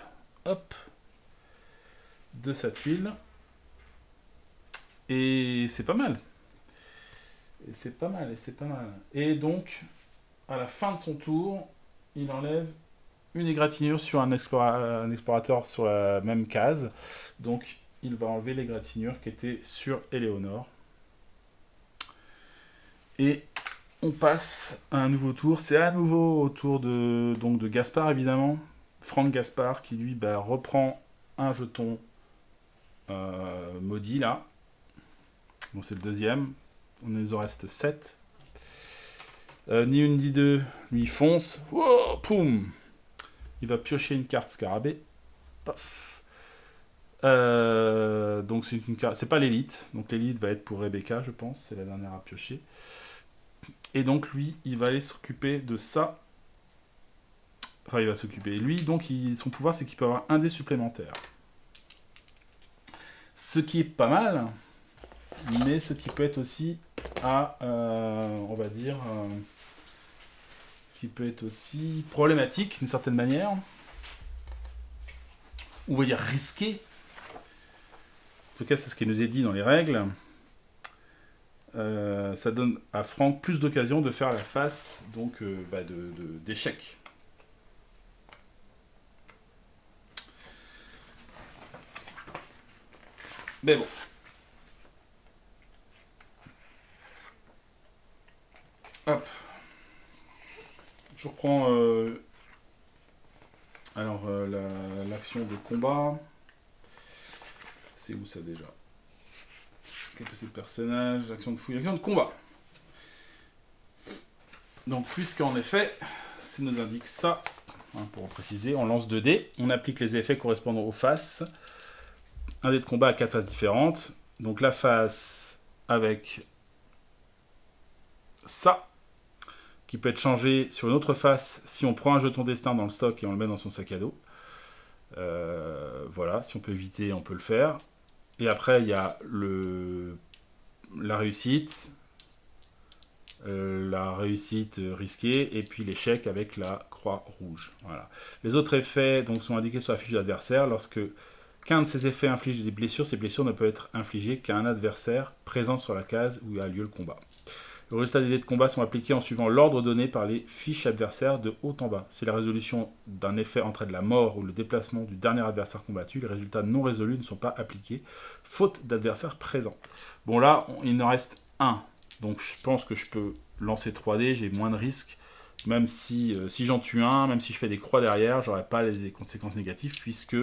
hop. De sa tuile. Et c'est pas mal. Et c'est pas mal, et c'est pas mal. Et donc, à la fin de son tour, il enlève une égratignure sur un explorateur sur la même case. Donc, il va enlever l'égratignure qui était sur Éléonore. Et on passe à un nouveau tour. C'est à nouveau au tour de Gaspard, évidemment. Franck Gaspard qui, lui, reprend un jeton maudit, là. Bon, c'est le deuxième. On nous en reste 7. Ni une ni deux, lui, fonce. Oh, poum. Il va piocher une carte scarabée. Paf. Donc, c'est une carte... C'est pas l'élite. Donc, l'élite va être pour Rebecca, je pense. C'est la dernière à piocher. Et donc, lui, il va aller s'occuper de ça. Enfin, il va s'occuper. Lui, donc, son pouvoir, c'est qu'il peut avoir un dé supplémentaire. Ce qui est pas mal, mais ce qui peut être aussi on va dire, ce qui peut être aussi problématique, d'une certaine manière. On va dire risqué. En tout cas, c'est ce qui nous est dit dans les règles. Ça donne à Franck plus d'occasions de faire la face donc d'échecs. Mais bon. Hop. Je reprends l'action de combat. C'est où ça déjà? Capacité de personnage, action de fouille, action de combat. Donc, puisqu'en effet, ça nous indique ça, hein, pour préciser, on lance 2 dés, on applique les effets correspondant aux faces. Un dé de combat à 4 faces différentes. Donc, la face avec ça, qui peut être changé sur une autre face si on prend un jeton destin dans le stock et on le met dans son sac à dos. Voilà, si on peut éviter, on peut le faire. Et après, il y a la réussite risquée, et puis l'échec avec la croix rouge. Voilà. Les autres effets donc, sont indiqués sur la fiche de l'adversaire. Lorsque qu'un de ces effets inflige des blessures, ces blessures ne peuvent être infligées qu'à un adversaire présent sur la case où a lieu le combat. Le résultat des dés de combat sont appliqués en suivant l'ordre donné par les fiches adversaires de haut en bas. Si la résolution d'un effet entraîne la mort ou le déplacement du dernier adversaire combattu, les résultats non résolus ne sont pas appliqués, faute d'adversaire présent. Bon là, il en reste un. Donc je pense que je peux lancer 3D, j'ai moins de risques. Même si j'en tue un, même si je fais des croix derrière, j'aurai pas les conséquences négatives puisque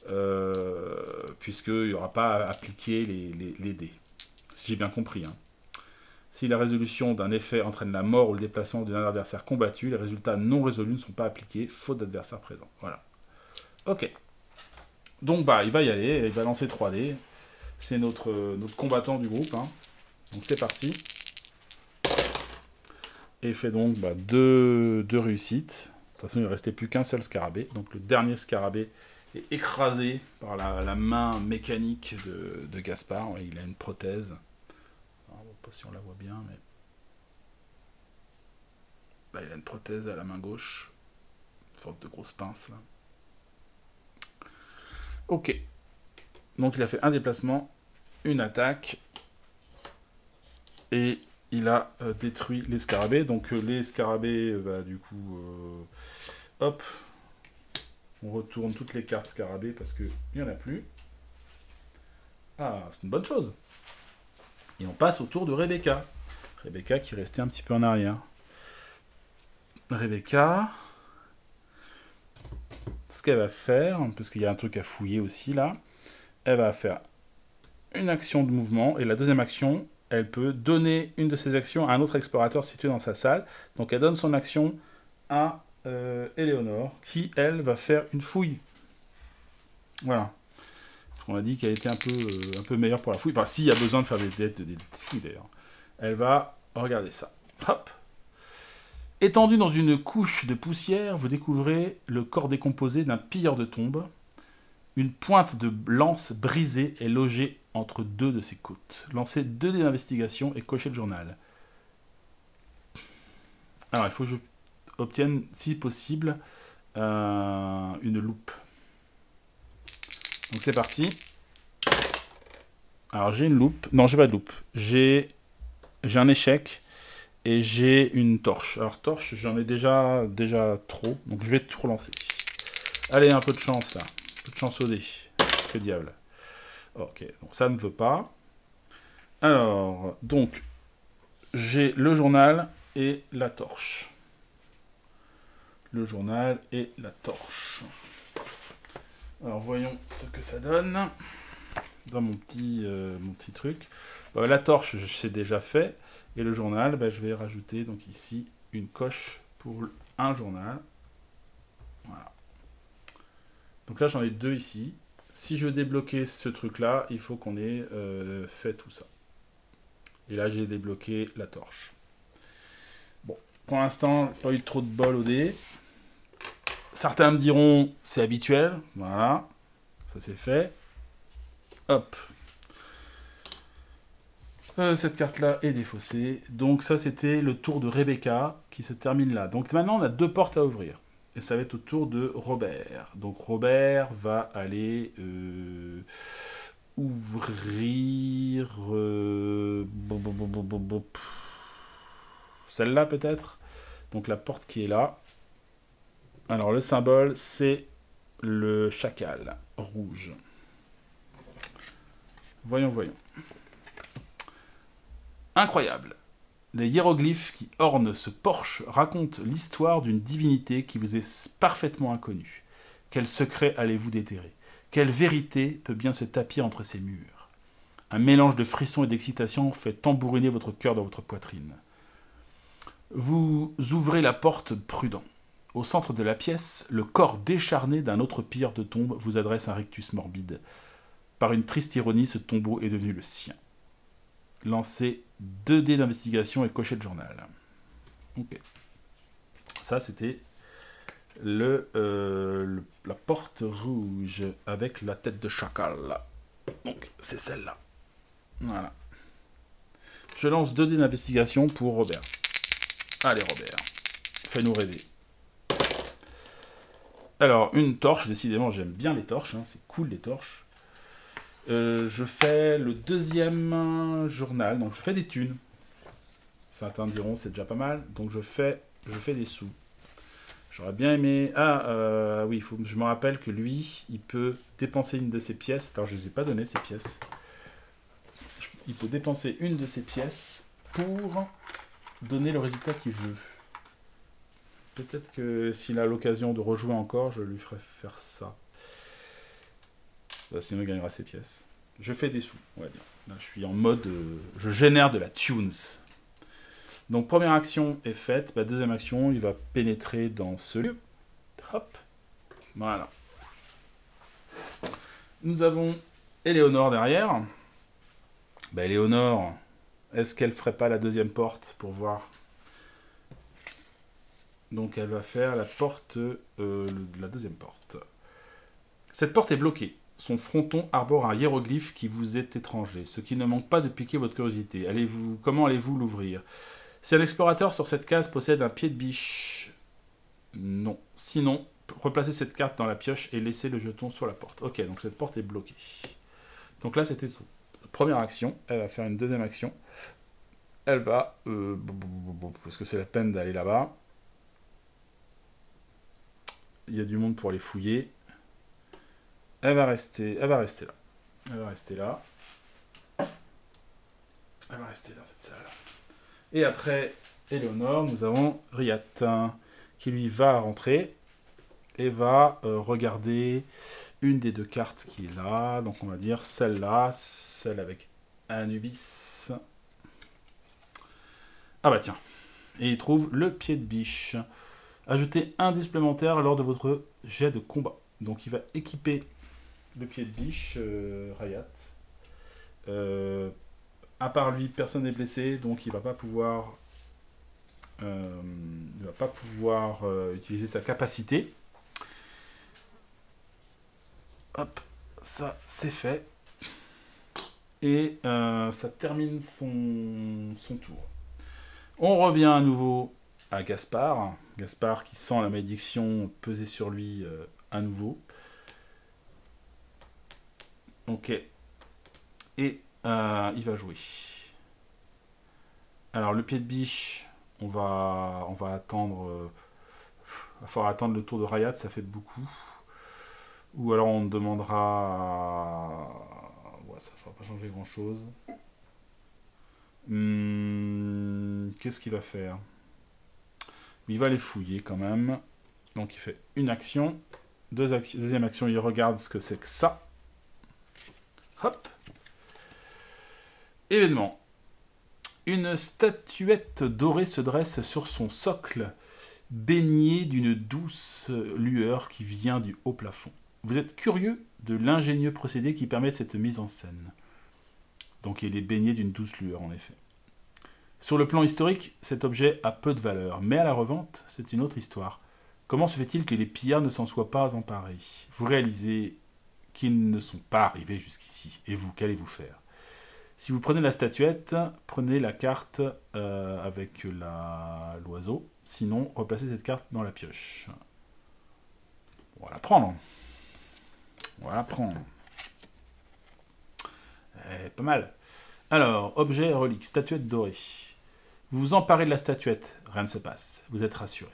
il n'y aura pas à appliquer les dés. Si j'ai bien compris. Hein. Si la résolution d'un effet entraîne la mort ou le déplacement d'un adversaire combattu, les résultats non résolus ne sont pas appliqués, faute d'adversaire présent. Voilà. Ok. Donc bah il va y aller, il va lancer 3D. C'est notre combattant du groupe. Hein. Donc c'est parti. Et fait donc deux réussites. De toute façon il ne restait plus qu'un seul scarabée. Donc le dernier scarabée est écrasé par la main mécanique de Gaspard. Ouais, il a une prothèse. Pas si on la voit bien, mais là il a une prothèse à la main gauche, une sorte de grosse pince là. Ok, donc il a fait un déplacement, une attaque, et il a détruit les scarabées. Donc les scarabées, du coup, hop, on retourne toutes les cartes scarabées parce qu'il n'y en a plus. Ah, c'est une bonne chose. Et on passe au tour de Rebecca. Rebecca qui restait un petit peu en arrière. Rebecca, ce qu'elle va faire, parce qu'il y a un truc à fouiller aussi là, elle va faire une action de mouvement, et la deuxième action, elle peut donner une de ses actions à un autre explorateur situé dans sa salle. Donc elle donne son action à Éléonore, qui elle va faire une fouille. Voilà. On a dit qu'elle était un peu meilleure pour la fouille. Enfin, s'il y a besoin de faire des fouilles, d'ailleurs. Elle va regarder ça. Hop. Étendu dans une couche de poussière, vous découvrez le corps décomposé d'un pilleur de tombes. Une pointe de lance brisée est logée entre deux de ses côtes. Lancez 2 dés d'investigation et cochez le journal. Alors, il faut que je obtienne, si possible, une loupe. Donc c'est parti. Alors j'ai une loupe. Non, j'ai pas de loupe. J'ai un échec et j'ai une torche. Alors torche, j'en ai déjà trop. Donc je vais tout relancer. Allez, un peu de chance là. Un peu de chance au dé. Que diable. Ok, donc ça ne veut pas. Alors, donc, j'ai le journal et la torche. Le journal et la torche. Alors voyons ce que ça donne dans mon petit truc. La torche, je sais déjà fait. Et le journal, je vais rajouter donc ici une coche pour un journal. Voilà. Donc là, j'en ai 2 ici. Si je veux débloquer ce truc-là, il faut qu'on ait fait tout ça. Et là, j'ai débloqué la torche. Bon, pour l'instant, pas eu trop de bol au dé. Certains me diront, c'est habituel. Voilà, ça c'est fait. Hop. Cette carte-là est défaussée. Donc ça, c'était le tour de Rebecca qui se termine là. Donc maintenant, on a 2 portes à ouvrir. Et ça va être au tour de Robert. Donc Robert va aller ouvrir... celle-là peut-être. Donc la porte qui est là. Alors le symbole, c'est le chacal rouge. Voyons. Incroyable. Les hiéroglyphes qui ornent ce porche racontent l'histoire d'une divinité qui vous est parfaitement inconnue. Quel secret allez-vous déterrer? Quelle vérité peut bien se tapir entre ces murs? Un mélange de frissons et d'excitation fait tambouriner votre cœur dans votre poitrine. Vous ouvrez la porte prudent. Au centre de la pièce, le corps décharné d'un autre pilleur de tombe vous adresse un rictus morbide. Par une triste ironie, ce tombeau est devenu le sien. lancer 2 dés d'investigation et cocher le journal. Ok. Ça, c'était la porte rouge avec la tête de chacal. Donc, c'est celle-là. Voilà. Je lance 2 dés d'investigation pour Robert. Allez, Robert. Fais-nous rêver. Alors, une torche. Décidément, j'aime bien les torches. Hein. C'est cool, les torches. Je fais le 2e journal. Donc, je fais des thunes. Certains diront, c'est déjà pas mal. Donc, je fais des sous. J'aurais bien aimé... Ah, oui, je me rappelle que lui, il peut dépenser une de ses pièces. Alors, je ne les ai pas donné, ces pièces. Il peut dépenser une de ses pièces pour donner le résultat qu'il veut. Peut-être que s'il a l'occasion de rejouer encore, je lui ferai faire ça. Sinon, il gagnera ses pièces. Je fais des sous, on va dire. Là, je suis en mode... je génère de la tunes. Donc, première action est faite. Deuxième action, il va pénétrer dans ce lieu. Hop. Voilà. Nous avons Éléonore derrière. Éléonore, est-ce qu'elle ferait pas la 2e porte pour voir? Donc, elle va faire la porte... la 2e porte. Cette porte est bloquée. Son fronton arbore un hiéroglyphe qui vous est étranger, ce qui ne manque pas de piquer votre curiosité. Comment allez-vous l'ouvrir? Si un explorateur sur cette case possède un pied de biche, non. Sinon, replacez cette carte dans la pioche et laissez le jeton sur la porte. Ok, donc cette porte est bloquée. Donc là, c'était son première action. Elle va faire une 2e action. Elle va... parce que c'est la peine d'aller là-bas. Il y a du monde pour aller fouiller. Elle va rester là. Elle va rester là. Elle va rester dans cette salle. Et après Éléonore, nous avons Riyat, qui lui va rentrer et va regarder une des 2 cartes qui est là. Donc on va dire celle-là, celle avec Anubis. Ah bah tiens. Et il trouve le pied de biche. Ajoutez 1 dé supplémentaire lors de votre jet de combat. Donc il va équiper le pied de biche, Riyat. À part lui, personne n'est blessé, donc il va pas pouvoir utiliser sa capacité. Hop, ça c'est fait. Et ça termine son tour. On revient à nouveau à Gaspard. Gaspard qui sent la malédiction peser sur lui à nouveau. Ok. Et il va jouer. Alors le pied de biche, on va attendre. Il va falloir attendre le tour de Riyat, ça fait beaucoup. Ou alors on demandera. Ouais, ça ne fera pas changer grand chose. Qu'est-ce qu'il va faire? Il va les fouiller quand même. Donc il fait une action. Deuxième action, il regarde ce que c'est que ça. Hop. Événement. Une statuette dorée se dresse sur son socle, baignée d'une douce lueur qui vient du haut plafond. Vous êtes curieux de l'ingénieux procédé qui permet cette mise en scène. Donc il est baigné d'une douce lueur, en effet. Sur le plan historique, cet objet a peu de valeur, mais à la revente, c'est une autre histoire. Comment se fait-il que les pillards ne s'en soient pas emparés? Vous réalisez qu'ils ne sont pas arrivés jusqu'ici. Et vous, qu'allez-vous faire? Si vous prenez la statuette, prenez la carte avec l'oiseau. Sinon, replacez cette carte dans la pioche. On va la prendre. On va la prendre. Pas mal. Alors, objet, relique, statuette dorée. Vous vous emparez de la statuette, rien ne se passe. Vous êtes rassuré.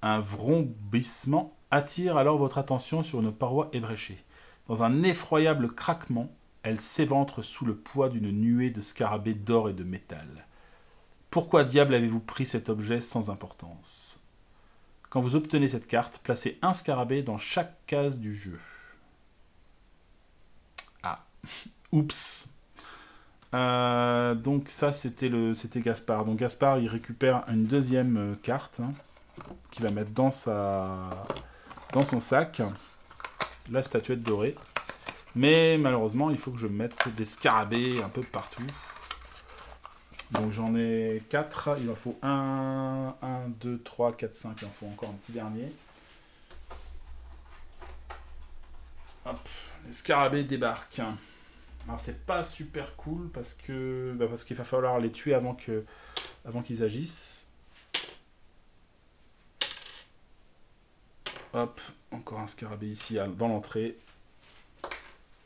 Un vrombissement attire alors votre attention sur une paroi ébréchée. Dans un effroyable craquement, elle s'éventre sous le poids d'une nuée de scarabées d'or et de métal. Pourquoi diable avez-vous pris cet objet sans importance? Quand vous obtenez cette carte, placez un scarabée dans chaque case du jeu. Ah, oups. Donc ça, c'était Gaspard. Donc Gaspard, il récupère une deuxième carte qu'il va mettre dans son sac. La statuette dorée. Mais malheureusement, il faut que je mette des scarabées un peu partout. Donc j'en ai 4. Il en faut 1, 2, 3, 4, 5. Il en faut encore un petit dernier. Hop, les scarabées débarquent. Alors c'est pas super cool parce que parce qu'il va falloir les tuer avant qu'ils agissent. Hop, encore un scarabée ici dans l'entrée.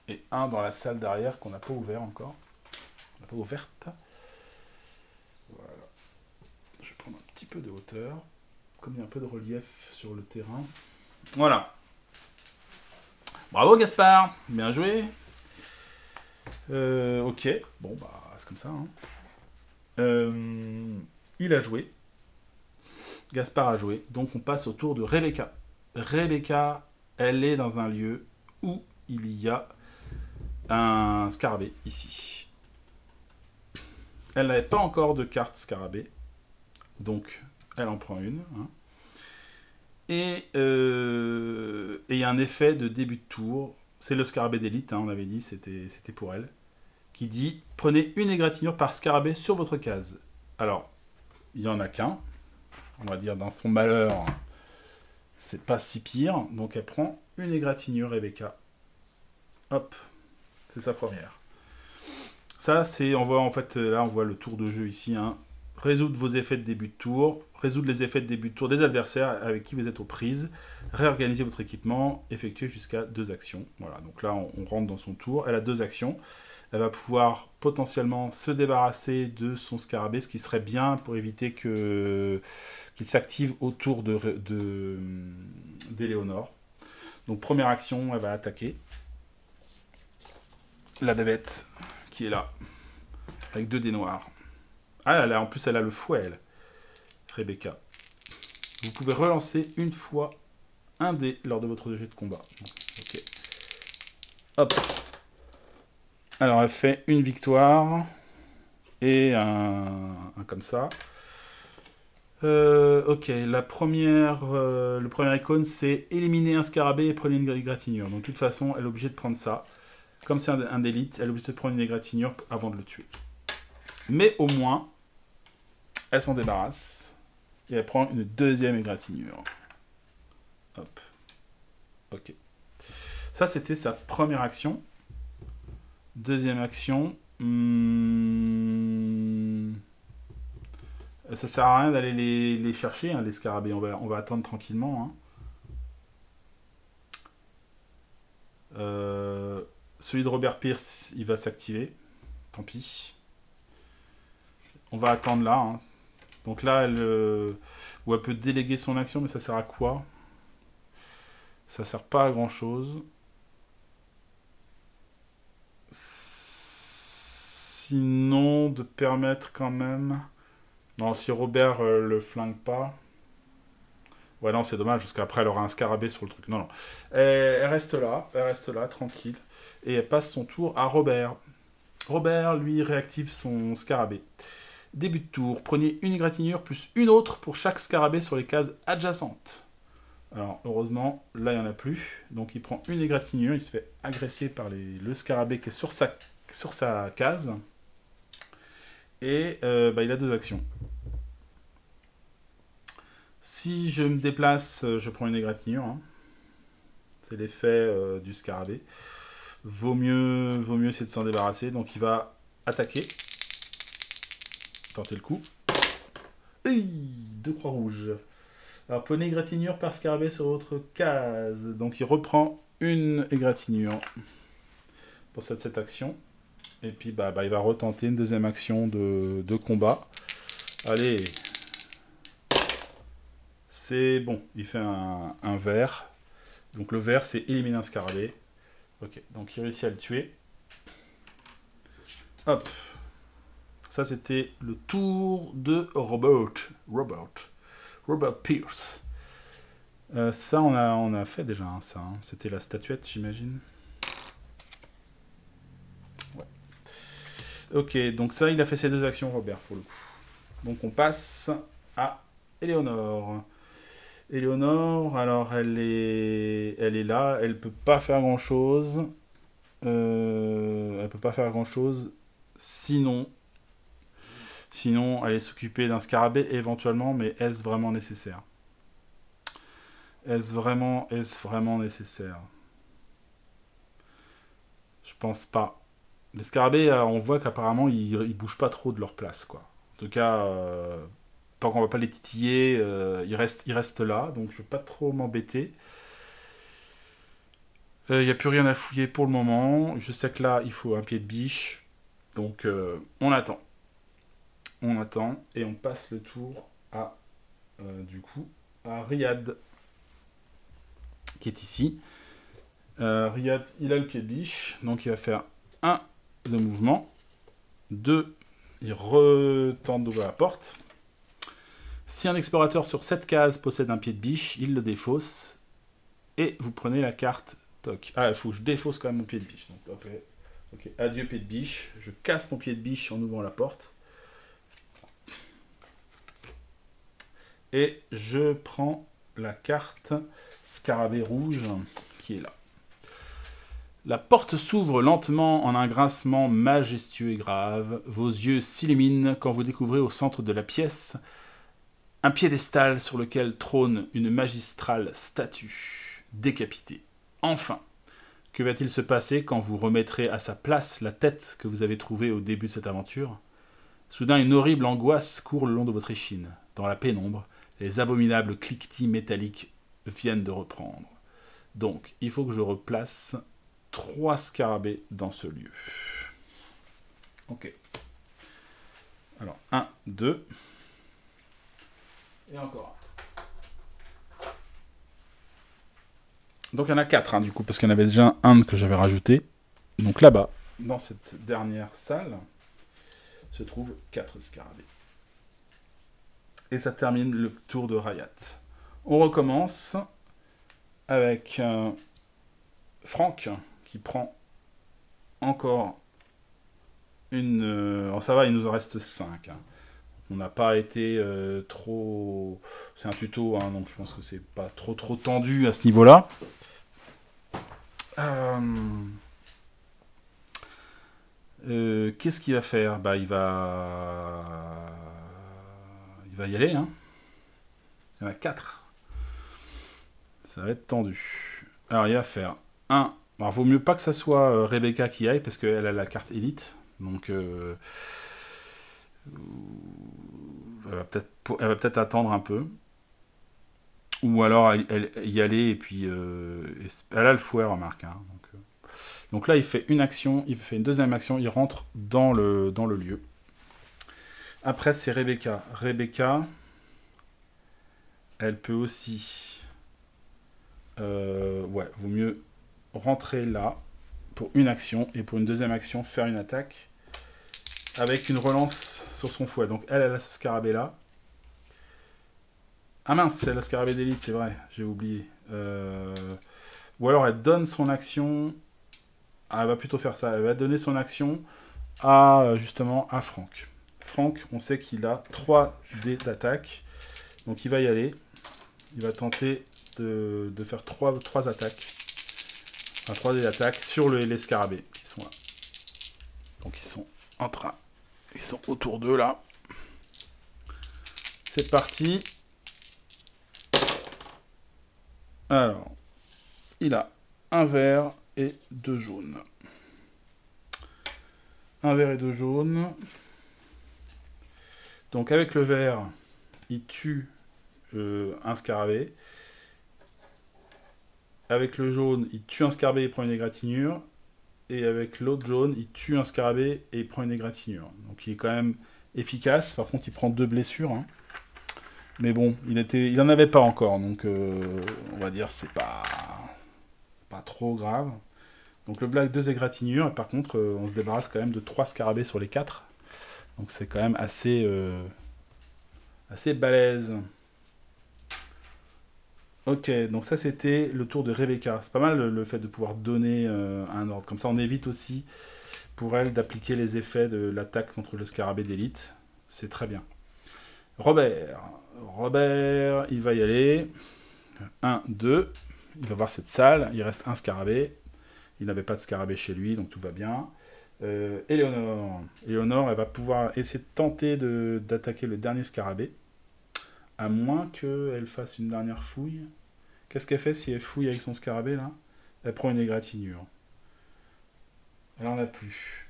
Et un dans la salle derrière qu'on n'a pas ouvert encore. On n'a pas ouverte. Voilà. Je vais prendre un petit peu de hauteur. Comme il y a un peu de relief sur le terrain. Voilà. Bravo Gaspard, bien joué. Ok, bon bah c'est comme ça. Hein. Il a joué. Gaspard a joué. Donc on passe au tour de Rebecca. Rebecca, elle est dans un lieu où il y a un scarabée ici. Elle n'avait pas encore de carte scarabée. Donc elle en prend une. Hein. Et il y a un effet de début de tour. C'est le scarabée d'élite, hein, on avait dit, c'était pour elle. Qui dit, prenez une égratignure par scarabée sur votre case. Alors, il n'y en a qu'un. On va dire, dans son malheur, c'est pas si pire. Donc elle prend une égratignure, Rebecca. Hop, c'est sa première. Ça, c'est, on voit en fait, là on voit le tour de jeu ici, hein. Résoudre vos effets de début de tour, résoudre les effets de début de tour des adversaires avec qui vous êtes aux prises, réorganiser votre équipement, effectuer jusqu'à 2 actions. Voilà, donc là on rentre dans son tour, elle a 2 actions, elle va pouvoir potentiellement se débarrasser de son scarabée, ce qui serait bien pour éviter qu'il s'active autour d'Éléonore. Donc première action, elle va attaquer la bébête qui est là, avec 2 dés noirs. Ah là, en plus elle a le fouet, elle. Rebecca. Vous pouvez relancer une fois un dé lors de votre jet de combat. Ok. Hop. Alors elle fait une victoire et un comme ça. Ok, le premier icône c'est éliminer un scarabée et prenez une égratignure. Donc de toute façon, elle est obligée de prendre ça. Comme c'est un d'élite, elle est obligée de prendre une égratignure avant de le tuer. Mais au moins, elle s'en débarrasse. Et elle prend une deuxième égratignure. Hop. Ok. Ça, c'était sa première action. Deuxième action. Ça sert à rien d'aller les chercher, hein, les scarabées. On va attendre tranquillement. Hein. Celui de Robert Pierce, il va s'activer. Tant pis. On va attendre là. Hein. Donc là, elle peut déléguer son action, mais ça sert à quoi? Ça sert pas à grand chose. Sinon, de permettre quand même... Non, si Robert le flingue pas... Ouais, non, c'est dommage, parce qu'après, elle aura un scarabée sur le truc. Non, non. Elle reste là, tranquille. Et elle passe son tour à Robert. Robert, lui, réactive son scarabée. Début de tour, prenez une égratignure plus une autre pour chaque scarabée sur les cases adjacentes. Alors, heureusement, là, il n'y en a plus. Donc, il prend une égratignure, il se fait agresser par le scarabée qui est sur sa case. Et il a 2 actions. Si je me déplace, je prends une égratignure. Hein. C'est l'effet du scarabée. Vaut mieux c'est de s'en débarrasser. Donc, il va attaquer. Tenter le coup. Hey, 2 croix rouges. Alors, prenez égratignure par scarabée sur votre case. Donc, il reprend une égratignure pour cette action. Et puis, il va retenter une deuxième action de combat. Allez. C'est bon. Il fait un vert. Donc, le vert, c'est éliminer un scarabée. Ok. Donc, il réussit à le tuer. Hop. Ça, c'était le tour de Robert Pierce. Ça, on a fait déjà, hein, ça. Hein. C'était la statuette, j'imagine. Ouais. Ok, donc ça, il a fait ses 2 actions, Robert, pour le coup. Donc, on passe à Éléonore. Éléonore, alors, elle est là. Elle peut pas faire grand-chose. Sinon... Sinon, aller s'occuper d'un scarabée éventuellement, mais est-ce vraiment nécessaire? Est-ce vraiment nécessaire? Je pense pas. Les scarabées, on voit qu'apparemment, ils bougent pas trop de leur place, quoi. En tout cas, tant qu'on va pas les titiller, ils restent là, donc je vais pas trop m'embêter. Il n'y a plus rien à fouiller pour le moment. Je sais que là, il faut un pied de biche. Donc, on attend. On attend et on passe le tour à, du coup, à Riyad, qui est ici. Riyad, il a le pied de biche, donc il va faire 1 de mouvement. 2, il retente d'ouvrir la porte. Si un explorateur sur cette case possède un pied de biche, il le défausse. Et vous prenez la carte toc. Ah, il faut que je défausse quand même mon pied de biche. Donc, ok, adieu pied de biche. Je casse mon pied de biche en ouvrant la porte. Et je prends la carte scarabée rouge qui est là. La porte s'ouvre lentement en un grincement majestueux et grave. Vos yeux s'illuminent quand vous découvrez au centre de la pièce un piédestal sur lequel trône une magistrale statue, décapitée. Enfin, que va-t-il se passer quand vous remettrez à sa place la tête que vous avez trouvée au début de cette aventure? Soudain, une horrible angoisse court le long de votre échine. Dans la pénombre, les abominables cliquetis métalliques viennent de reprendre. Donc, il faut que je replace 3 scarabées dans ce lieu. Ok. Alors, 1, 2... Et encore un. Donc il y en a 4, hein, du coup, parce qu'il y en avait déjà un que j'avais rajouté. Donc là-bas, dans cette dernière salle, se trouvent 4 scarabées. Et ça termine le tour de Riyad. On recommence avec Franck, qui prend encore une... alors ça va, il nous en reste 5, hein. On n'a pas été trop... C'est un tuto, hein, donc je pense que c'est pas trop tendu à ce niveau-là. Qu'est-ce qu'il va faire? Bah, il va y aller, hein. Il y en a 4. Ça va être tendu. Alors, il va faire 1. Alors, vaut mieux pas que ça soit Rebecca qui aille, parce qu'elle a la carte élite. Donc... elle va peut-être attendre un peu. Ou alors elle y aller et puis... elle a le fouet, remarque. Hein, donc là, il fait une action, il fait une deuxième action, il rentre dans le lieu. Après, c'est Rebecca. Rebecca, elle peut aussi... ouais, vaut mieux rentrer là pour une action et pour une deuxième action, faire une attaque avec une relance sur son fouet. Donc elle a ce scarabée là. Ah mince, c'est la scarabée d'élite, c'est vrai, j'ai oublié. Ou alors elle donne son action... Ah, elle va plutôt faire ça, elle va donner son action à, justement, à Franck. Franck, on sait qu'il a 3 dés d'attaque, donc il va y aller. Il va tenter de faire 3 attaques. Enfin, 3 dés d'attaque sur les scarabées qui sont là. Donc ils sont en train... Ils sont autour d'eux là. C'est parti. Alors, il a un vert et 2 jaunes. Un vert et 2 jaunes. Donc avec le vert, il tue un scarabée. Avec le jaune, il tue un scarabée et prend une égratignure. Et avec l'autre jaune, il tue un scarabée et il prend une égratignure. Donc il est quand même efficace. Par contre, il prend 2 blessures. Hein. Mais bon, il en avait pas encore. Donc on va dire c'est pas trop grave. Donc le black 2 égratignures. Et par contre, on se débarrasse quand même de 3 scarabées sur les 4. Donc c'est quand même assez balèze. Ok, donc ça c'était le tour de Rebecca. C'est pas mal le fait de pouvoir donner un ordre. Comme ça on évite aussi pour elle d'appliquer les effets de l'attaque contre le scarabée d'élite. C'est très bien. Robert, il va y aller. 1, 2. Il va voir cette salle. Il reste un scarabée. Il n'avait pas de scarabée chez lui, donc tout va bien. Éléonore. Éléonore, elle va pouvoir essayer de tenter d'attaquer le dernier scarabée. À moins qu'elle fasse une dernière fouille. Qu'est-ce qu'elle fait si elle fouille avec son scarabée, là? Elle prend une égratignure. Elle en a plus.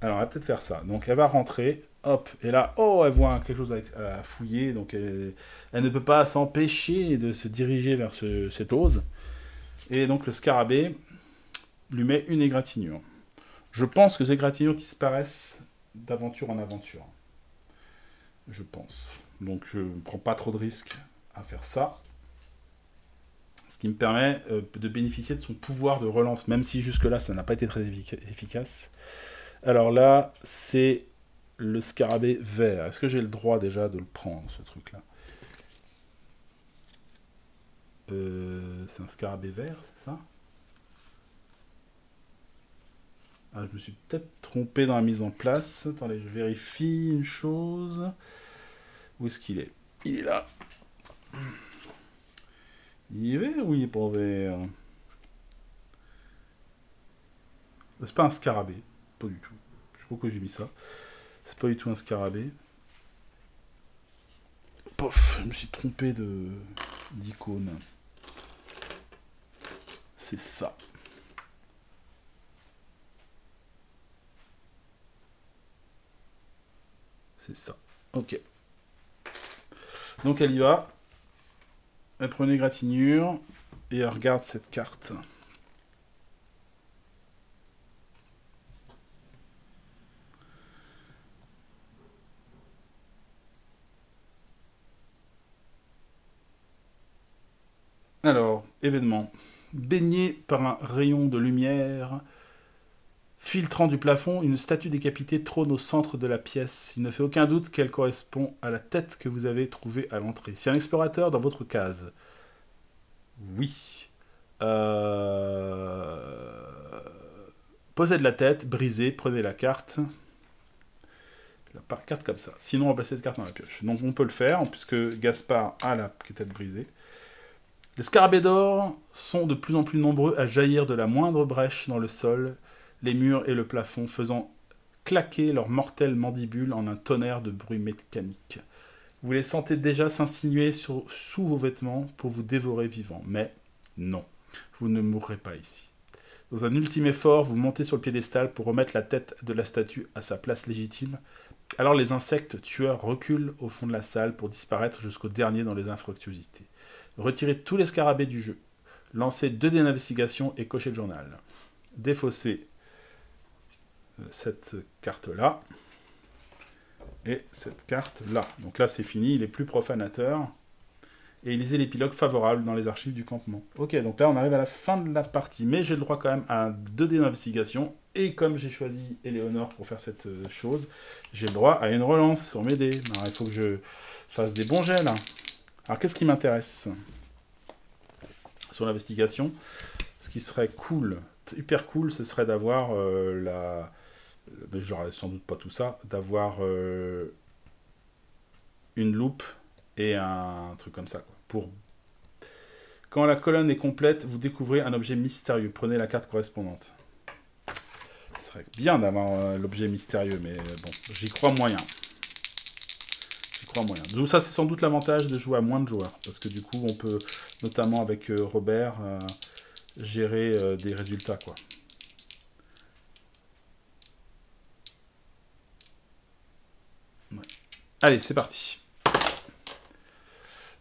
Alors, elle va peut-être faire ça. Donc, elle va rentrer. Hop. Et là, oh, elle voit quelque chose à fouiller. Donc, elle ne peut pas s'empêcher de se diriger vers cette chose. Et donc, le scarabée lui met une égratignure. Je pense que ces égratignures disparaissent d'aventure en aventure. Je pense. Donc, je ne prends pas trop de risques à faire ça. Ce qui me permet de bénéficier de son pouvoir de relance, même si jusque-là, ça n'a pas été très efficace. Alors là, c'est le scarabée vert. Est-ce que j'ai le droit déjà de le prendre, ce truc-là? C'est un scarabée vert, c'est ça? Ah, je me suis peut-être trompé dans la mise en place. Attendez, je vérifie une chose. Où est-ce qu'il est? Il est là. Il est vert ou il est pas vert? C'est pas un scarabée. Pas du tout. Je sais pas pourquoi j'ai mis ça. C'est pas du tout un scarabée. Pof, je me suis trompé d'icône. C'est ça. C'est ça. Ok. Donc elle y va. Elle prend une égratignure et elle regarde cette carte. Alors, événement. Baigné par un rayon de lumière filtrant du plafond, une statue décapitée trône au centre de la pièce. Il ne fait aucun doute qu'elle correspond à la tête que vous avez trouvée à l'entrée. Si un explorateur dans votre case, oui, possède la tête, brisée, prenez la carte. La carte comme ça. Sinon, remplacez cette carte dans la pioche. Donc on peut le faire, puisque Gaspard a la tête brisée. Les scarabées d'or sont de plus en plus nombreux à jaillir de la moindre brèche dans le sol, les murs et le plafond, faisant claquer leurs mortelles mandibules en un tonnerre de bruit mécanique. Vous les sentez déjà s'insinuer sous vos vêtements pour vous dévorer vivant. Mais non, vous ne mourrez pas ici. Dans un ultime effort, vous montez sur le piédestal pour remettre la tête de la statue à sa place légitime. Alors les insectes tueurs reculent au fond de la salle pour disparaître jusqu'au dernier dans les infructuosités. Retirez tous les scarabées du jeu. Lancez 2 dés d'investigation et cochez le journal. Défaussez cette carte-là et cette carte-là. Donc là, c'est fini, il est plus profanateur. Et lisez l'épilogue favorable dans les archives du campement. Ok, donc là, on arrive à la fin de la partie, mais j'ai le droit quand même à 2 dés d'investigation. Et comme j'ai choisi Éléonore pour faire cette chose, j'ai le droit à une relance sur mes dés. Alors, il faut que je fasse des bons jets, là. Alors, qu'est-ce qui m'intéresse sur l'investigation? Ce qui serait cool, hyper cool, ce serait d'avoir mais j'aurais sans doute pas tout ça, d'avoir une loupe et un truc comme ça, quoi. Quand la colonne est complète, vous découvrez un objet mystérieux. Prenez la carte correspondante. Ce serait bien d'avoir l'objet mystérieux, mais bon, j'y crois moyen. Donc ça, c'est sans doute l'avantage de jouer à moins de joueurs, parce que du coup, on peut, notamment avec Robert, gérer des résultats, quoi. Ouais. Allez, c'est parti.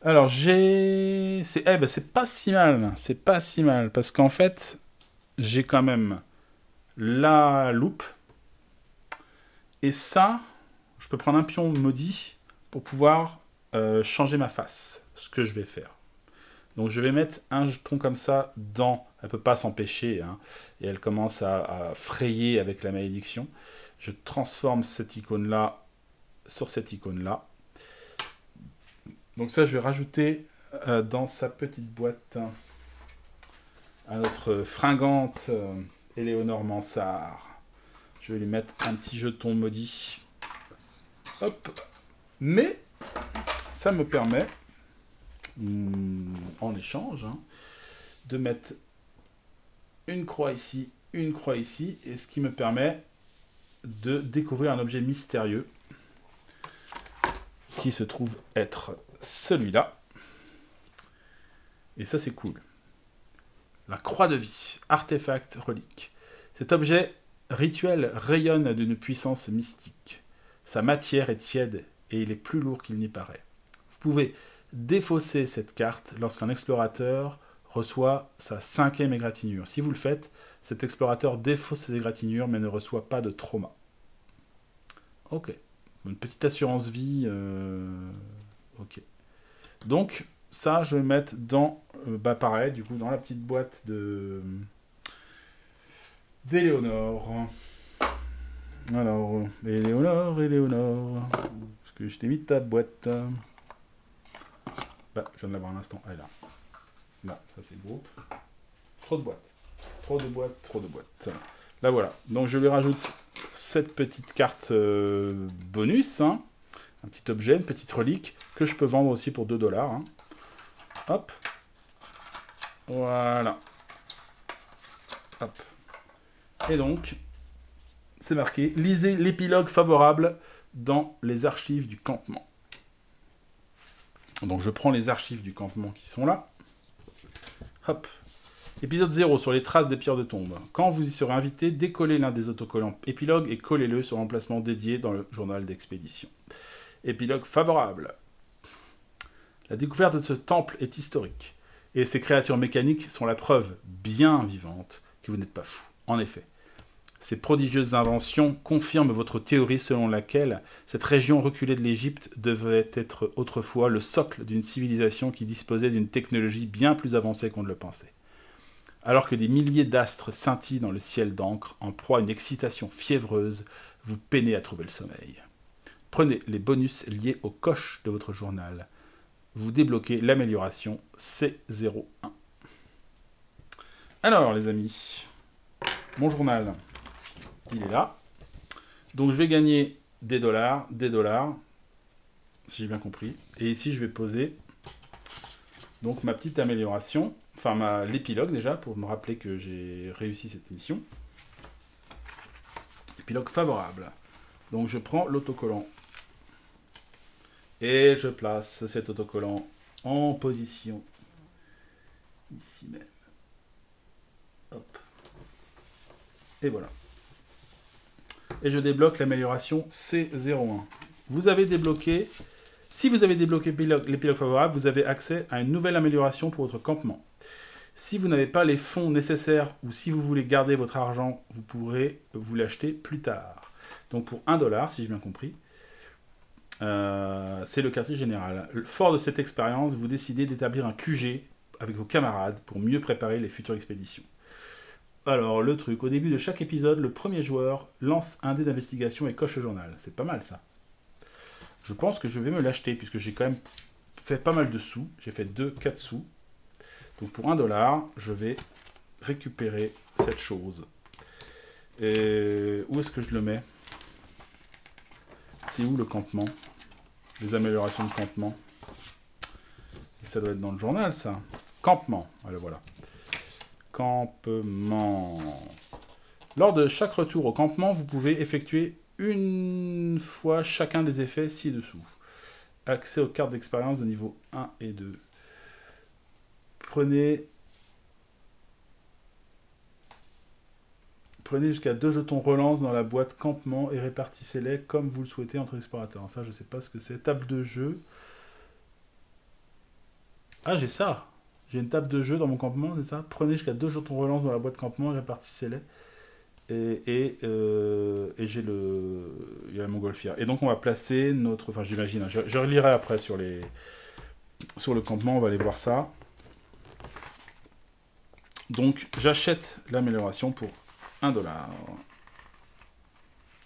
Alors, c'est pas si mal. C'est pas si mal, parce qu'en fait, j'ai quand même la loupe, et ça, je peux prendre un pion maudit pour pouvoir changer ma face, ce que je vais faire. Donc je vais mettre un jeton comme ça dans... Elle ne peut pas s'empêcher, hein, et elle commence à frayer avec la malédiction. Je transforme cette icône-là sur cette icône-là. Donc ça, je vais rajouter dans sa petite boîte à notre fringante Éléonore Mansart. Je vais lui mettre un petit jeton maudit. Hop. Mais ça me permet, en échange, hein, de mettre une croix ici, une croix ici, et ce qui me permet de découvrir un objet mystérieux qui se trouve être celui-là. Et ça, c'est cool. La croix de vie, artefact relique. Cet objet rituel rayonne d'une puissance mystique. Sa matière est tiède et il est plus lourd qu'il n'y paraît. Vous pouvez défausser cette carte lorsqu'un explorateur reçoit sa 5e égratignure. Si vous le faites, cet explorateur défausse ses égratignures mais ne reçoit pas de trauma. Ok. Une petite assurance vie. Ok. Donc, ça, je vais mettre dans... pareil, du coup, dans la petite boîte d'Éléonore. Alors, Éléonore, est-ce que je t'ai mis ta boîte? Bah, je viens de l'avoir un instant. Elle est là. Là, ça c'est le groupe. Trop de boîtes. Trop de boîtes, trop de boîtes. Là, voilà. Donc, je lui rajoute cette petite carte bonus. Hein. Un petit objet, une petite relique, que je peux vendre aussi pour 2 $. Hein. Hop. Voilà. Hop. Et donc, c'est marqué « Lisez l'épilogue favorable dans les archives du campement ». Donc, je prends les archives du campement qui sont là. Hop. Épisode 0 sur les traces des pierres de tombe. Quand vous y serez invité, décollez l'un des autocollants épilogue et collez-le sur l'emplacement dédié dans le journal d'expédition. Épilogue favorable. La découverte de ce temple est historique, et ces créatures mécaniques sont la preuve bien vivante que vous n'êtes pas fou. En effet, ces prodigieuses inventions confirment votre théorie selon laquelle cette région reculée de l'Égypte devait être autrefois le socle d'une civilisation qui disposait d'une technologie bien plus avancée qu'on ne le pensait. Alors que des milliers d'astres scintillent dans le ciel d'encre, en proie à une excitation fiévreuse, vous peinez à trouver le sommeil. Prenez les bonus liés aux coches de votre journal. Vous débloquez l'amélioration C01. Alors, les amis, mon journal, il est là. Donc, je vais gagner des dollars, si j'ai bien compris. Et ici, je vais poser donc ma petite amélioration, enfin l'épilogue déjà, pour me rappeler que j'ai réussi cette mission. Épilogue favorable. Donc, je prends l'autocollant. Et je place cet autocollant en position ici même. Hop. Et voilà. Et je débloque l'amélioration C01. Vous avez débloqué, si vous avez débloqué l'épilogue favorable, vous avez accès à une nouvelle amélioration pour votre campement. Si vous n'avez pas les fonds nécessaires ou si vous voulez garder votre argent, vous pourrez vous l'acheter plus tard. Donc pour 1 $, si j'ai bien compris, c'est le quartier général. Fort de cette expérience, vous décidez d'établir un QG avec vos camarades pour mieux préparer les futures expéditions. Alors, le truc, au début de chaque épisode, le premier joueur lance un dé d'investigation et coche le journal. C'est pas mal, ça. Je pense que je vais me l'acheter, puisque j'ai quand même fait pas mal de sous. J'ai fait 4 sous. Donc, pour 1 $, je vais récupérer cette chose. Et où est-ce que je le mets ? C'est où le campement? Les améliorations de campement. Et ça doit être dans le journal, ça. Campement. Allez, voilà. Campement. Lors de chaque retour au campement, vous pouvez effectuer une fois chacun des effets ci-dessous. Accès aux cartes d'expérience de niveau 1 et 2. Prenez jusqu'à 2 jetons relance dans la boîte campement et répartissez-les comme vous le souhaitez entre explorateurs. Ça, je ne sais pas ce que c'est. Table de jeu. Ah, j'ai ça. J'ai une table de jeu dans mon campement, c'est ça. Prenez jusqu'à 2 jetons relance dans la boîte campement et répartissez-les. Et j'ai le... Il y a la montgolfière. Et donc, on va placer notre... Enfin, j'imagine. Hein, je relirai après sur le campement. On va aller voir ça. Donc, j'achète l'amélioration pour 1 $.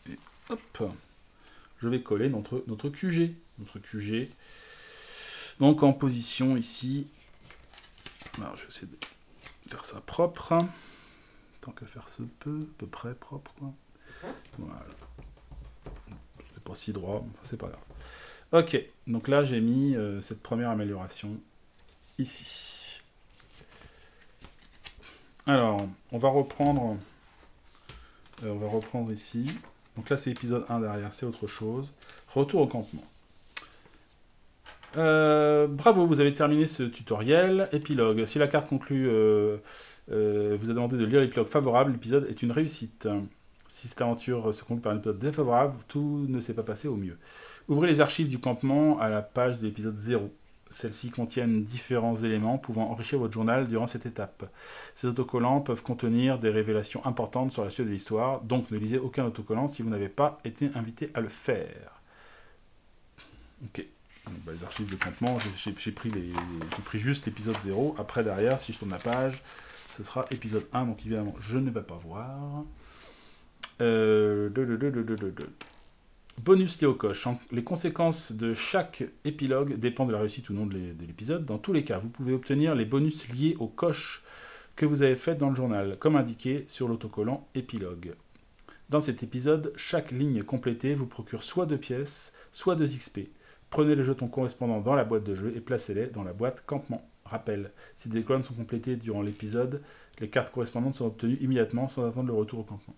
Et hop, je vais coller notre QG. Notre QG. Donc en position ici. Alors je vais essayer de faire ça propre. Tant que faire se peut, à peu près propre, quoi. Voilà. C'est pas si droit, c'est pas grave. Ok, donc là j'ai mis cette première amélioration ici. Alors, on va reprendre On va reprendre ici. Donc là, c'est épisode 1 derrière, c'est autre chose. Retour au campement. Bravo, vous avez terminé ce tutoriel. Épilogue. Si la carte conclut, vous a demandé de lire l'épilogue favorable, l'épisode est une réussite. Si cette aventure se conclut par un épisode défavorable, tout ne s'est pas passé au mieux. Ouvrez les archives du campement à la page de l'épisode 0. Celles-ci contiennent différents éléments pouvant enrichir votre journal durant cette étape. Ces autocollants peuvent contenir des révélations importantes sur la suite de l'histoire, donc ne lisez aucun autocollant si vous n'avez pas été invité à le faire. Ok. Bah, les archives de campement, j'ai pris juste l'épisode 0. Après, derrière, si je tourne la page, ce sera épisode 1. Donc, évidemment, je ne vais pas voir. Bonus lié aux coches. Les conséquences de chaque épilogue dépendent de la réussite ou non de l'épisode. Dans tous les cas, vous pouvez obtenir les bonus liés aux coches que vous avez faites dans le journal, comme indiqué sur l'autocollant épilogue. Dans cet épisode, chaque ligne complétée vous procure soit 2 pièces, soit 2 XP. Prenez les jetons correspondants dans la boîte de jeu et placez-les dans la boîte campement. Rappel, si des colonnes sont complétées durant l'épisode, les cartes correspondantes sont obtenues immédiatement sans attendre le retour au campement.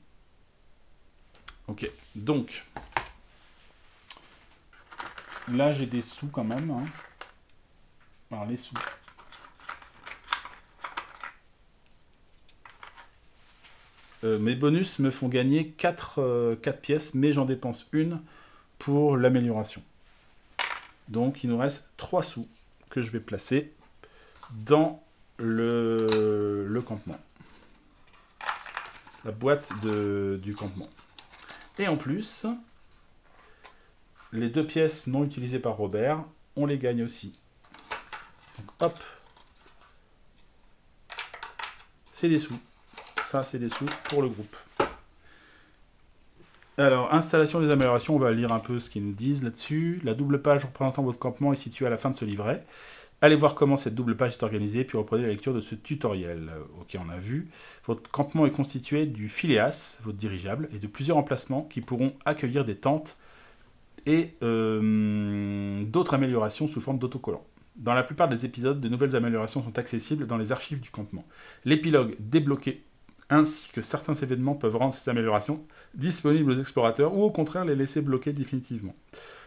Ok, donc, là j'ai des sous quand même. Hein. Alors les sous. Mes bonus me font gagner 4 pièces, mais j'en dépense une pour l'amélioration. Donc il nous reste 3 sous que je vais placer dans le campement. La boîte du campement. Et en plus, les 2 pièces non utilisées par Robert, on les gagne aussi. Donc hop. C'est des sous. Ça, c'est des sous pour le groupe. Alors, installation des améliorations, on va lire un peu ce qu'ils nous disent là-dessus. La double page représentant votre campement est située à la fin de ce livret. Allez voir comment cette double page est organisée, puis reprenez la lecture de ce tutoriel. Ok, on a vu. Votre campement est constitué du Phileas, votre dirigeable, et de plusieurs emplacements qui pourront accueillir des tentes et d'autres améliorations sous forme d'autocollants. Dans la plupart des épisodes, de nouvelles améliorations sont accessibles dans les archives du campement. L'épilogue débloqué ainsi que certains événements peuvent rendre ces améliorations disponibles aux explorateurs ou au contraire les laisser bloquer définitivement.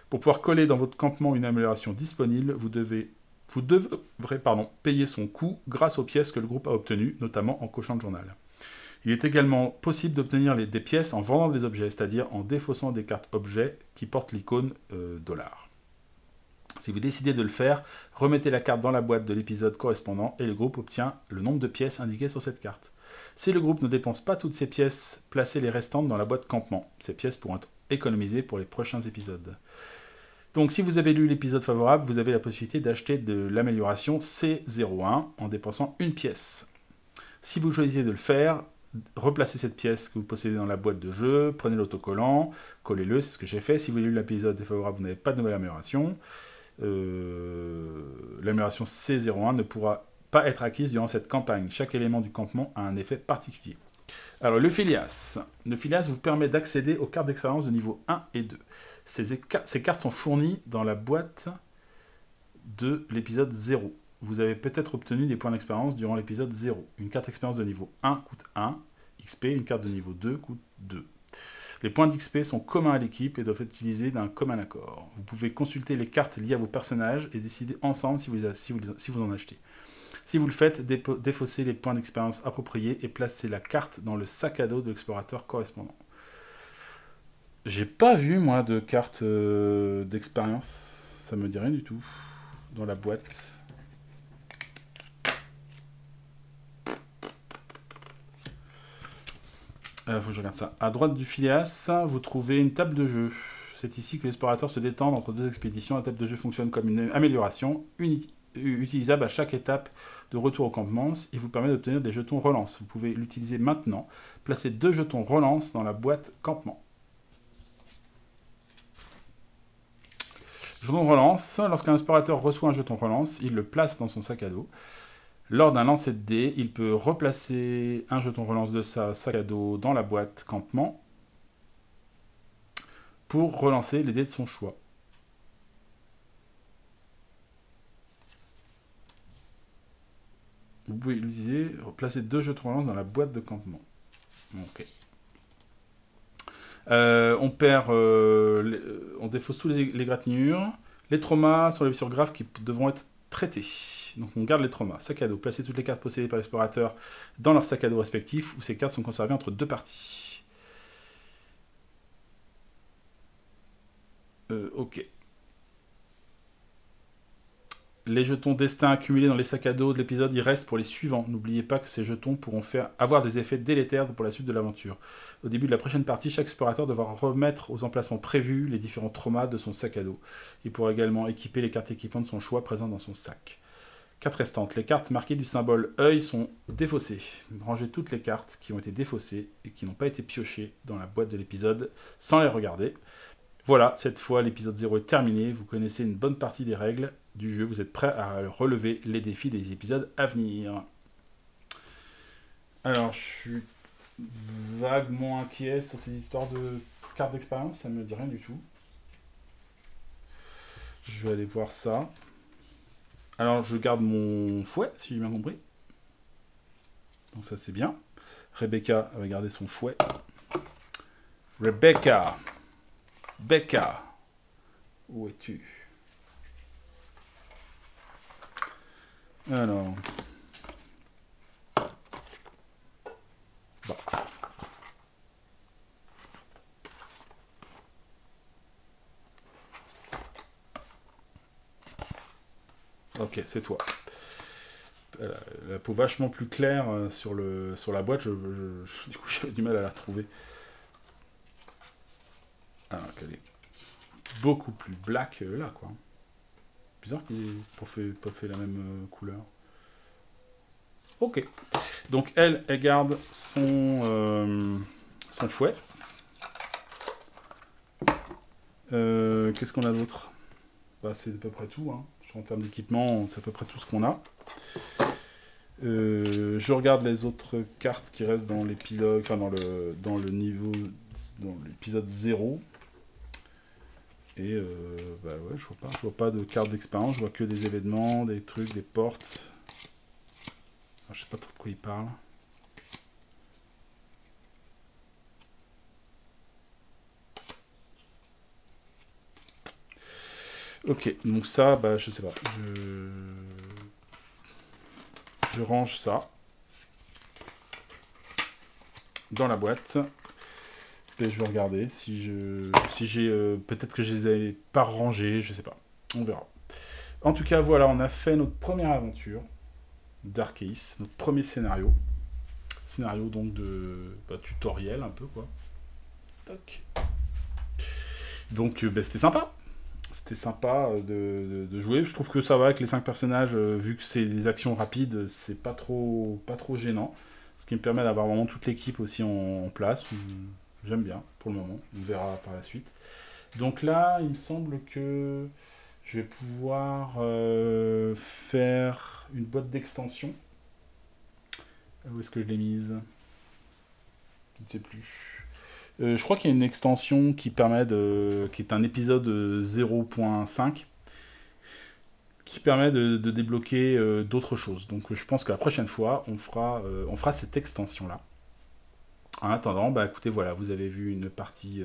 Pour pouvoir coller dans votre campement une amélioration disponible, vous devrez payer son coût grâce aux pièces que le groupe a obtenues, notamment en cochant le journal. Il est également possible d'obtenir des pièces en vendant des objets, c'est-à-dire en défaussant des cartes objets qui portent l'icône $. Si vous décidez de le faire, remettez la carte dans la boîte de l'épisode correspondant et le groupe obtient le nombre de pièces indiquées sur cette carte. Si le groupe ne dépense pas toutes ces pièces, placez les restantes dans la boîte campement. Ces pièces pourront être économisées pour les prochains épisodes. Donc si vous avez lu l'épisode favorable, vous avez la possibilité d'acheter de l'amélioration C01 en dépensant une pièce. Si vous choisissez de le faire, replacez cette pièce que vous possédez dans la boîte de jeu, prenez l'autocollant, collez-le, c'est ce que j'ai fait. Si vous avez lu l'épisode défavorable, vous n'avez pas de nouvelle amélioration. L'amélioration C01 ne pourra pas être acquise durant cette campagne. Chaque élément du campement a un effet particulier. Alors, le Phileas. Le Phileas vous permet d'accéder aux cartes d'expérience de niveau 1 et 2. Ces cartes sont fournies dans la boîte de l'épisode 0. Vous avez peut-être obtenu des points d'expérience durant l'épisode 0. Une carte d'expérience de niveau 1 coûte 1 XP, une carte de niveau 2 coûte 2. Les points d'XP sont communs à l'équipe et doivent être utilisés d'un commun accord. Vous pouvez consulter les cartes liées à vos personnages et décider ensemble si vous en achetez. Si vous le faites, défaussez les points d'expérience appropriés et placez la carte dans le sac à dos de l'explorateur correspondant. J'ai pas vu, moi, de carte d'expérience. Ça me dit rien du tout. Dans la boîte. Faut que je regarde ça. À droite du Phileas, vous trouvez une table de jeu. C'est ici que l'explorateur se détend entre 2 expéditions. La table de jeu fonctionne comme une amélioration utilisable à chaque étape de retour au campement. Il vous permet d'obtenir des jetons relance. Vous pouvez l'utiliser maintenant. Placez 2 jetons relance dans la boîte campement. Jeton relance. Lorsqu'un explorateur reçoit un jeton relance, il le place dans son sac à dos. Lors d'un lancer de dés, il peut replacer un jeton relance de sa sac à dos dans la boîte campement pour relancer les dés de son choix. Vous pouvez l'utiliser, placer 2 jetons relance dans la boîte de campement. Ok. On perd, on défausse tous les égratignures. Les traumas sont les blessures graves qui devront être traités. Donc on garde les traumas. Sac à dos. Placez toutes les cartes possédées par l'explorateur dans leur sac à dos respectif, où ces cartes sont conservées entre deux parties. Ok. Les jetons destin accumulés dans les sacs à dos de l'épisode, ils restent pour les suivants. N'oubliez pas que ces jetons pourront avoir des effets délétères pour la suite de l'aventure. Au début de la prochaine partie, chaque explorateur devra remettre aux emplacements prévus les différents traumas de son sac à dos. Il pourra également équiper les cartes équipement de son choix présentes dans son sac. Cartes restantes. Les cartes marquées du symbole œil sont défaussées. Rangez toutes les cartes qui ont été défaussées et qui n'ont pas été piochées dans la boîte de l'épisode sans les regarder. Voilà, cette fois l'épisode 0 est terminé, vous connaissez une bonne partie des règles du jeu, vous êtes prêts à relever les défis des épisodes à venir. Alors, je suis vaguement inquiet sur ces histoires de cartes d'expérience, ça ne me dit rien du tout. Je vais aller voir ça. Alors, je garde mon fouet, si j'ai bien compris. Donc ça, c'est bien. Rebecca va garder son fouet. Rebecca. Becca, où es-tu? Alors. Bon. Ok, c'est toi. La peau vachement plus claire sur la boîte, du coup j'avais du mal à la retrouver. Alors qu'elle est beaucoup plus black là, quoi. Bizarre qu'il ait pas fait la même couleur. Ok. Donc elle garde son fouet. Qu'est-ce qu'on a d'autre? Bah, c'est à peu près tout. Hein. En termes d'équipement, c'est à peu près tout ce qu'on a. Je regarde les autres cartes qui restent dans l'épilogue, enfin dans le niveau, dans l'épisode 0. Et bah ouais, je vois pas de carte d'expérience, je vois que des événements, des trucs, des portes. Alors, je sais pas trop de quoi il parle. Ok, donc ça, bah je sais pas. Je range ça dans la boîte. Et je vais regarder si j'ai peut-être que je les ai pas rangés, je sais pas. On verra. En tout cas, voilà, on a fait notre première aventure d'Arkeis, notre premier scénario. Scénario donc de tutoriel un peu quoi. Toc. Donc bah, c'était sympa. C'était sympa de jouer. Je trouve que ça va avec les 5 personnages, vu que c'est des actions rapides, c'est pas trop gênant. Ce qui me permet d'avoir vraiment toute l'équipe aussi en place. J'aime bien pour le moment, on verra par la suite. Donc là, il me semble que je vais pouvoir faire une boîte d'extension. Où est-ce que je l'ai mise? Je ne sais plus. Je crois qu'il y a une extension qui permet qui est un épisode 0.5 qui permet de débloquer d'autres choses. Donc je pense que la prochaine fois, on fera cette extension-là. En attendant, bah écoutez, voilà, vous avez vu une partie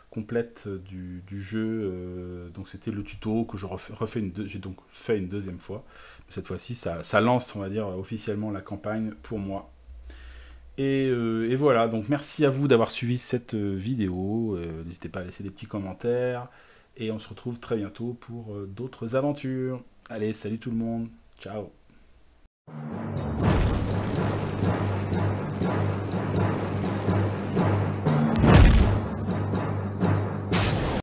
complète du jeu. Donc c'était le tuto que j'ai donc fait une deuxième fois. Cette fois-ci, ça lance, on va dire, officiellement la campagne pour moi. Et voilà, donc merci à vous d'avoir suivi cette vidéo. N'hésitez pas à laisser des petits commentaires. Et on se retrouve très bientôt pour d'autres aventures. Allez, salut tout le monde. Ciao.